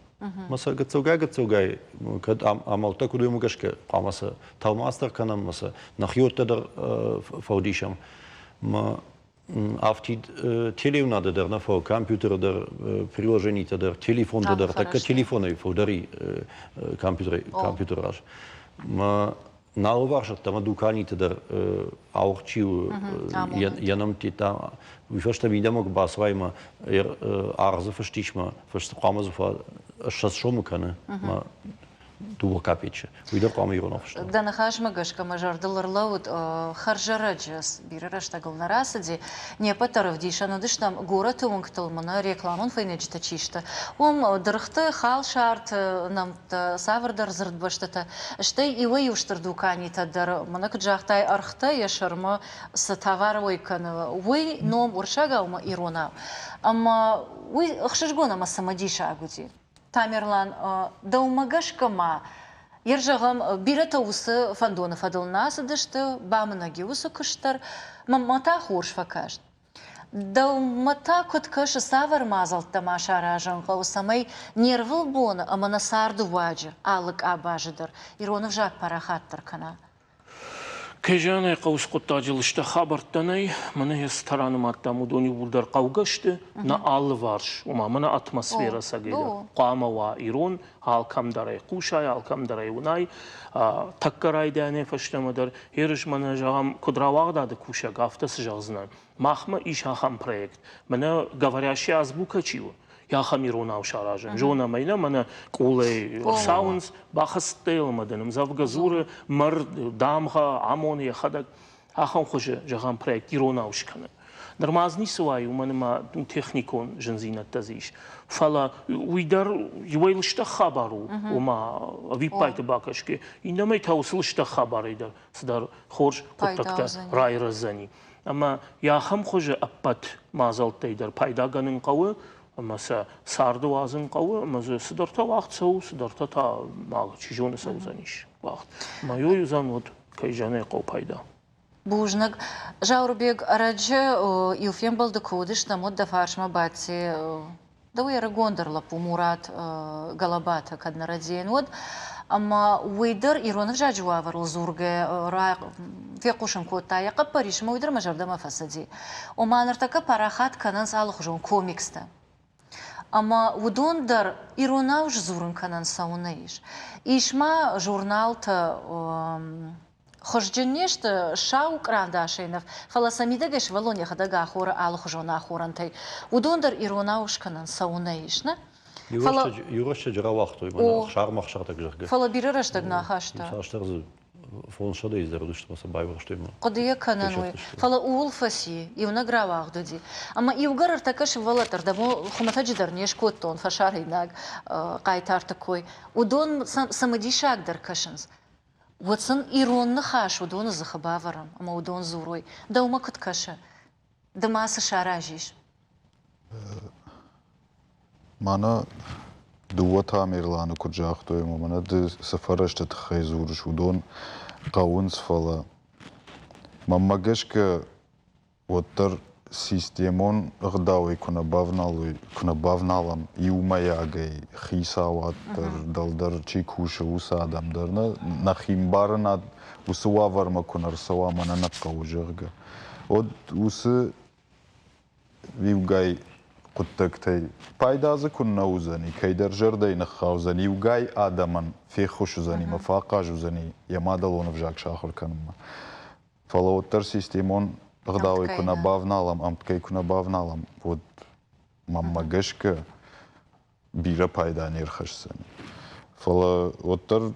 Маса гацугай кад амалта куды мугашка қамаса талмастер канам маса нахиоттадер фаудишам. Ма автид телевнада дер на фо компьютер дер приложените дер телефон дер така телефоны фодари компьютераж. Ма науваршат тама дуканите дер аухчиу янам тита wie verstehen wir auch was weil man Arze versteht man verstehen so was schon kann man du капиче. Уйда кама Иронов. Да нахаш магашка мажар долларлаут харжараджас бирарашта голнарасади не патаров дишану дыштам город унгтал мана рекламон файнечта чишта. Дырхты хал шарт нам савардар зырдбаштата. Штай и вы уштар дукани тадар мана кджахтай архта яшарма с товаровой кан. Вы ном уршага ума Ирона. Ама вы хшишгона ма самадиша агути. Тамерлан даумагашкама ержагам бирата усы фандона фадылнасы дышты бамынаги усы кыштар мамата хорш факашт. Даумата коткашы савар мазал тамаша ражанға усамай нервыл бона амана сарду ваджи алык абажыдыр. Иронов жак парахаттыр кана. Кежане қауыс құттажылышты хабарттанай, мұны естараным аттамы дони бұлдар қауғашты, на алы варш, мына атмосфераса келі. Қамава Ирон, алкамдарай қушай, алкамдарай унай, таккарай дәне фаштамадар, еріш мұны жағам күдравағдады кушак, автасы жағзынан. Махма иш ахам проект. Мұны говорящий азбука чиво. ياخم يرونا وشاراجن جونا مينا منا قولي ساونز باخستيل مدنم زافغا زور مر دامها عمون يخدك آخام خوش جهان پروژه يرونا وشكنا درمازني سواي ومنما تكنيكون جنزينة تزيش فلا ويدر يويلش تخبرو وما في بايت باكشكي إنما يتوصلش تخبر يدر صدر خورج قطكتا راي رزاني أما يا خم خوش أبت ما زلت يدر بايدا غنن قوي أما سارد وازن قوي أما صدرتا وقت سو صدرتا تا ما چيجون سوزانيش وقت ما يوزن ود كي جاني قو بايدا Бужнак, Жаурбек, Араджа, Юфем Балдакудиш, на мод дафаршма бати, да уяра гондерла Мурат Галабата, кадна радиен вот, ама уйдер Иронов Жаджуавар Лзурге, фекушам кота, я капариш, ма уйдер мажавдама фасади. Оманар така парахат канан салухжон комикста. Ама удондар Иронав Жзурн канан саунаиш. Ишма журналта خرجنيشت شاو كرانداشينف فلا سميدغش ولوني خدغا خور ال خجونا خورنتي ودوندر ايروناوش كنن ساونايشنا يورش جرا وقتو من شارمخ شارتك جرغ فلا بيررشتك ناخاشتا شاشتر فون شدا издердушт маса байваштема قضيه كننوي فلا اول فسي يونغرا واخدودي اما يوغر تكش ولاتر دمو خمتاجدر نيش كوتون فشاريناغ قايتартакой удон самодишак деркашинс واتسن إيرون نخاش ودون زخبافرم أما ودون زوروي دوما كتكشة دماس شاراجيش مانا دوتا ميرلانو كجاختو يمو مانا دي سفرشت تخيزورش ودون قاونس فلا ماما گشك وتر سيستيمون غداوي كنا بافنالم يوما ياغي خيساوات دلدر چيكوش وسادم درنا نخيم بارنا وسوافر ما كنا رسوا منا نبقى وجرغا ود وس ويوغاي قدتكتي بايدازا كنا وزني كيدر جردي نخاوزني يوغاي آدمن في خوش زني مفاقا جوزني يمادلون فجاك شاخر كنما فلا وتر سيستيمون غداوي كنا بافنالم أمتكي كنا بافنالم вот ماما گشك بيرا بايدا نيرخشسن فلا وتر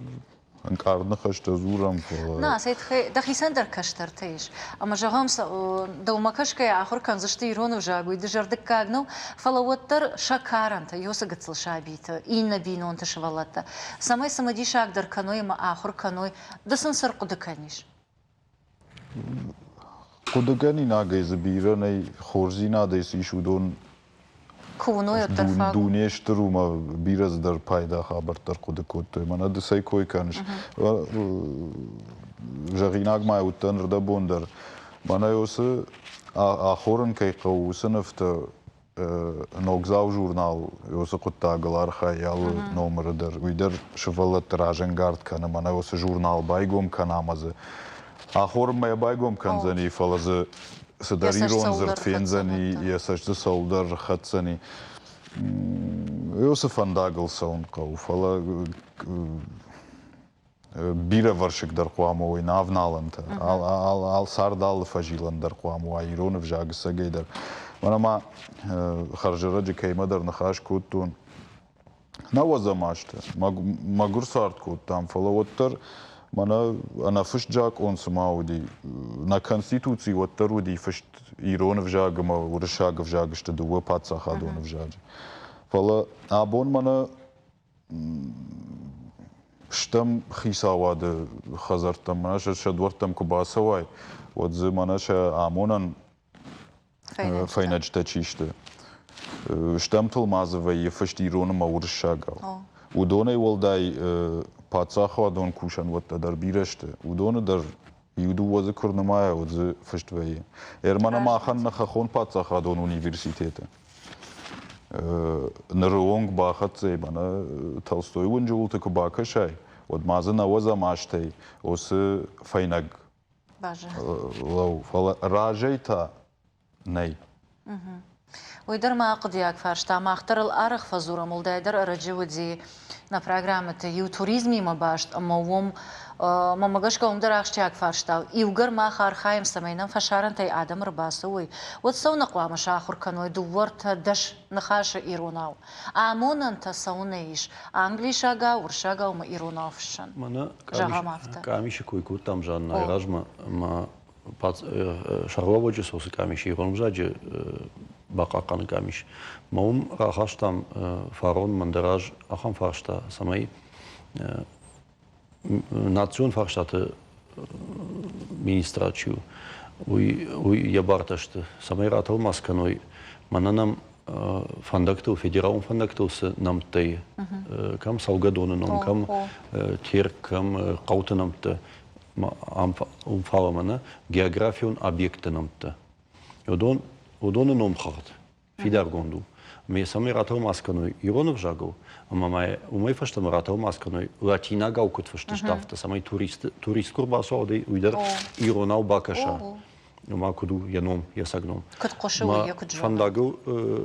انكارنا خشت زورم فلا نا سيد خي دخي سندر كشترتيش اما جاهم دوما كشك اخر كان زشتي يرونو جاغو يدجردك كاغنو فلا وتر شكارنت يوسغتل شابيت إن بينون تشوالتا سماي سمدي شاغدر كانوي ما اخر كانوي دسن سرقد كانيش قدگانی ناگیز بیرنی خورزی نادیس ایشودون کونوی طرفا دونیشترو ما بیرز در پایدا خبر در قدکوت من ادسای کوی کنش جغیناگ ما اوتن ردا بوندر من ایوس آخورن کی قوسن افت نوگزاو جورنال ایوس قطعگلار خیال نومر در ویدر شفالت راجنگارد کنه من ایوس جورنال بایگوم کنامزه آخور ما بايقوم كان زني فلز سداريرون زرت فين زني يسجد سولدر خط زني يوسف انداغل سون قو فلا بيرا ورشك در قوامو نافنالنت al ساردال فجيلن در قوامو ايرون فجاگ سگيدر منما خرجرج كيما در نخاش كوتون نوازماشت ماغور سارت كوتام فلا وتر مانا أنا فشت جاك أون سماودي نا كونستيتوتسي وترودي فشت إيرون فجاج ما ورشاج فجاج اشتدوا باتسا خادون فجاج فلا أبون مانا شتم خيسا واد خزرتم مانا شدورتم كباسواي ودز مانا شا آمونا فينج تشيشته شتم تلمازوي يفشت إيرون ما ورشاجو ودوني والداي پادشاه دون کوشن وقت در بیرشته و دون در یودو وز کرنمای وز فشتویه ارمانا ما خن نخون پادشاه دون اونیورسیته نرونگ باخت زیبانا تلستوی ونجولت که باکشای ود مازن وزا ماشتی اوس فینگ لو فلا راجیتا نی ويدر ما قضياك فارشتا ما اختار الأرخ فزورة مولدايدر أرجودي на программе-то и у туризме ма башт, ама магашка дарахчак фарштал. И угар ма хархаем самайнам фашаран тай адам рбасуй. Вот сауна қуама шахур каной дуворт даш нахаша иронау. А монанта саунеиш. Англии шага, уршага ума иронавшан. Мана камиши койку там жан найражма ма шарловоджи сосы камиши иронжаджи бақақаны камиш. Маум рахаштам фарон мандараж ахам фаршта самай Nation Fachstadt Ministraciju, ja bartaște, să mai rată masca noi, mananam fandactul, federal fandactul să nam tăi, cam sau gadonă nom, cam tier, cam caută nam tă, am fala mana, geografie un obiect nam tă. Odon nom hart, fidar gondu. Ми сами ратал масканой Иронов жагал, ама умай фаштам ратал масканой латина гаукот фаштафта, самай турист курбасо оди уйдер Иронал бакаша. Ама куду яном ясагном. Кот кошо якут жагал. Фандагал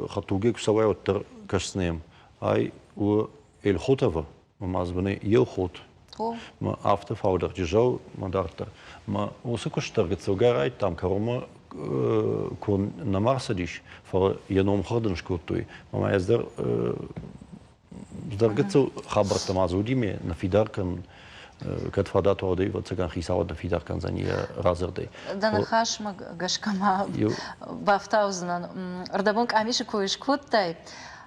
хатуге кусавай оттер кашснем. Ай у ел хотава, ама збане ел хот. Ма авто фаудер джал мандартер. Ма осе коштер гцогарай там карома kon namarsadиш for jednom hodem škotuj. Mama je zdargățu habar tamazudime na fidarkan kad fadato odei vățăgan hisau na fidarkan za nie razerdei. Dan hașma gășcama baftauznan. Ардабон камиши коишкуттай.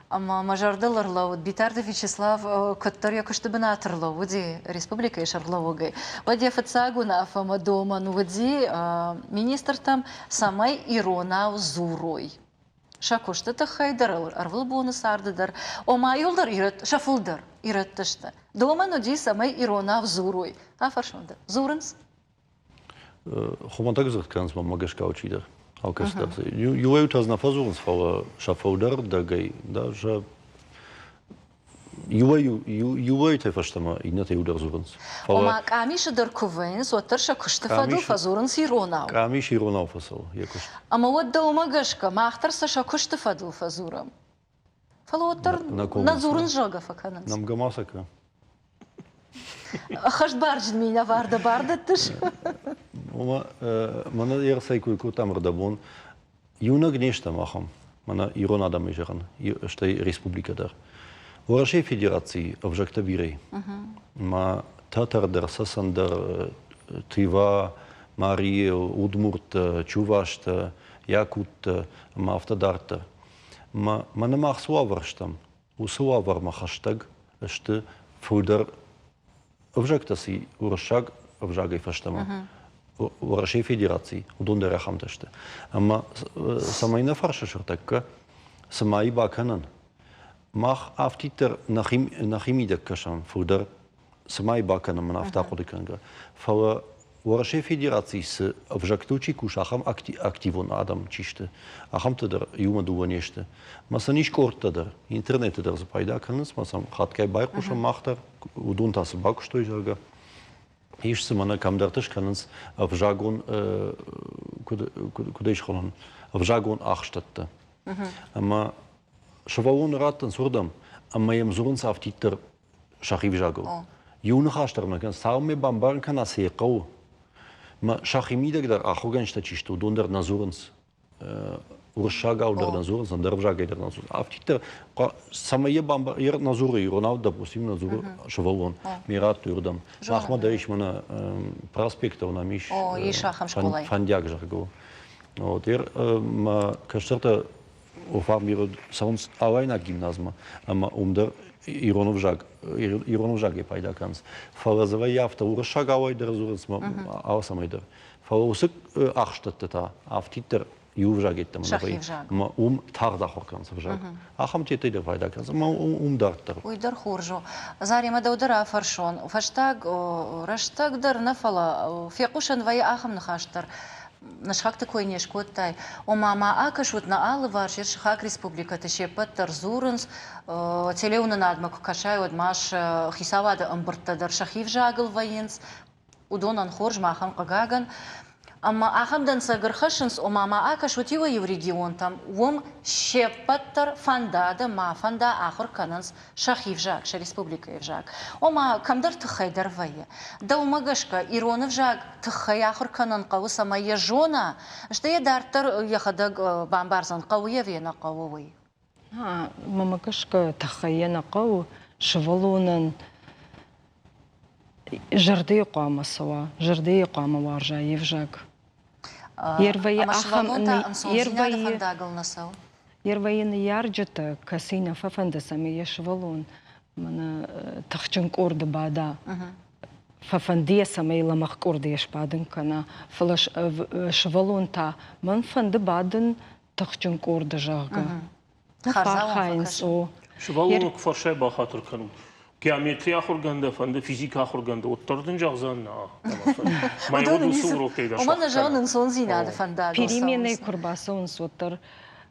Ама мажардылырлау, битарды Вячеслав, который якошты бы натырлау, води республика и шарлаугай. Води фацагуна афама дома, ну води министр там самай Иронау зурой. Шакошты та хайдар, арвыл бонус ардыдар. Ома юлдар ирет, шафулдар ирет тышты. Дома ну ди самай Иронау зурой. А фаршонда. Зурынс? Хомантак зыртканс мамагашка учидер. Alkăstă. Eu uită na fazul sau șafăudar de gay, da, și eu uită faștama inate udar zurens. Oma kamish dar kuvens, o tărsha kuștefadu fazurens ironau. Kamish ironau fasal, e kușt. Ama wadda oma gashka, ma ahtar sa sha kuștefadu fazuram. Falo tar nazurens joga fakanens. Nam gamasaka. Хашт баржин меня варда бардаттыш. Мана ерсай куйку там радабон. Юна гнешта махам. Мана Ирон адам ежеран. Штай республикадар. Урашей федерации обжактавирей. Ма татардар, сасандар, Тыва, Мария, Удмурт, Чувашт, Якут, ма автодарта. Мана мах суаварштам. У суавар махаштаг, шты фудар Обжактаси уршаг обжагай фаштама. Урашей федерации удонда рахамташте. Ама самайна фарша шуртакка самай баканан. Мах афтитер нахимидек кашам фудар самай баканан ман афтақодиканга. Фала урашей федерации с обжактучи кушахам активон адам чиште. Ахамтадер юма дуанеште. Масаниш кортадер интернетадер запайда каныс масам хаткай байқушам махтар удун тасы бакуштой жарга. Ишсы мана камдартыш каныс обжагон куда ишхолан обжагон ахштатта. Ама шаваун раттан сурдам ама ем зурнс афтитер шахив жагу. Юна хаштарна кан сауме бамбарн кан асеқау. Ма шахимидек дар ахоганшта чишто удондер назурнс уршага удар назурнс андарбжага идер назурнс. Афтитер самае бамбар ер назуры иронав допустим назуры шавалон мират юрдам. Ахмад дариш мана проспекта унамиш фандяг жаргу. Вот ер ма каштерта офармирод саунс алайна гимназма ама умдар Иронов жаг е пайда канс. Фалазава яфта уршага ойдер зурсма алсамайдер. Фалусык ахштатта афтитер ювжагеттем набай. Ма тарда хорканс вжаг. Ахам тетейдер пайда канс. Ма дартер. Ойдер хоржо. Зарима даудера фаршон. Фаштаг раштаг дар нафала. Фиқушан вай ахам нахаштар. Нашхак такой не шкоттай. О мама акашут на алы варшир шхак республика тешепат тарзурынс телеуна надмак кашай одмаш хисавада амбртадар шахив жагыл военс удонан хорж махан кагаган Amma axamdan sagırxaşıns o mama akaşutiwa yu region tam wom şepattır fandada ma fanda axır kanans şahivjak şe respublika evjak. O ma kamdar tıxaydar vayı. Da umagaşka ironivjak tıxay axır kanan qavu sama yajona. İşte ya dartar yaxadag bambarzan qavuya vena qavuy. Ha, mamagashka tıxayana qavu şıvalunun جردي قامة سوا جردي قامة وارجع يفجق يروي يرجت كسينا ففند سمي يشولون من تخشن قرد بعدا ففندية سمي لمخ قرد يشبادن كنا فلاش شولون تا من فند بعدن تخشن قرد جاغا خاينسو شولون كفر شيء بخاطر كانوا geometri axurganda fanda fizik axurganda ottardın jağzanna. Ma yodu surok teyda. Omana жанын сон зинады фанда. Переменные курбасонс оттар.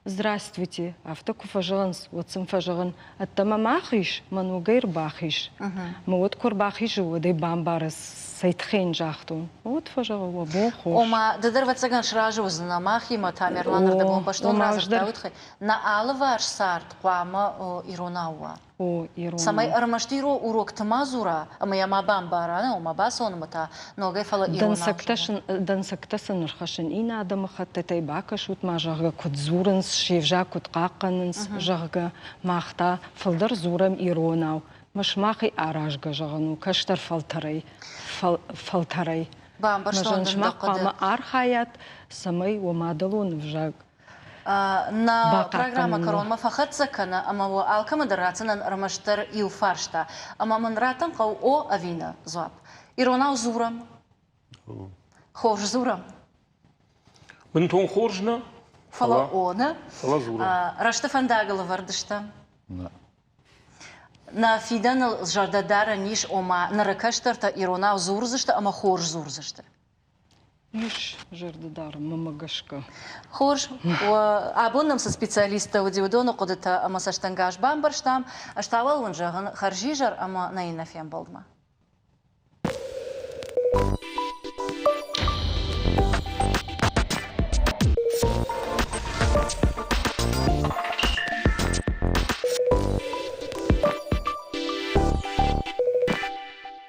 Здравствуйте, автокуфажанс, вот сам фажан. Аттама махиш, манугайр бахиш. Мы вот курбахиш, вот и бамбарас сайтхен жахтун. Вот фажан вабохош. Ома дедерват цаган шражу зна махи ма тамерланыр да бомбаштон разыртаут хай. На алвар сарт қуама иронауа. Самай армаштиро урок тамазура, ама яма бамбара, ома басон мата, ногай фала иронауа. Дансактасын рхашын ина адамы хатты тайбака шут ма жага кут зурынс, шевжа кут қаққанынс, жага махта фалдар зурам иронау. Машмахи аражга жагану, каштар фалтарай. Бамбаштон даққама архаят, самай омадалун вжаг. На программа корон фахат закана, ама во алкама дарацанан армаштар ил фаршта, ама ман ратан қау о авина зуап. Иронау зурам. Хож зурам. Мен тон хоржна? Фала она. Фала зурам. Рашта фандагала вардышта. На фидан жардадара ниш ома наракаштарта иронау зурзышта, ама хож зурзышта. Ниш жардадара мамагашка. Хож, абоннам со специалиста у диодона кодета ама саштангаш бамбарштам, аштавал он жаган харжижар ама наина фем болдма.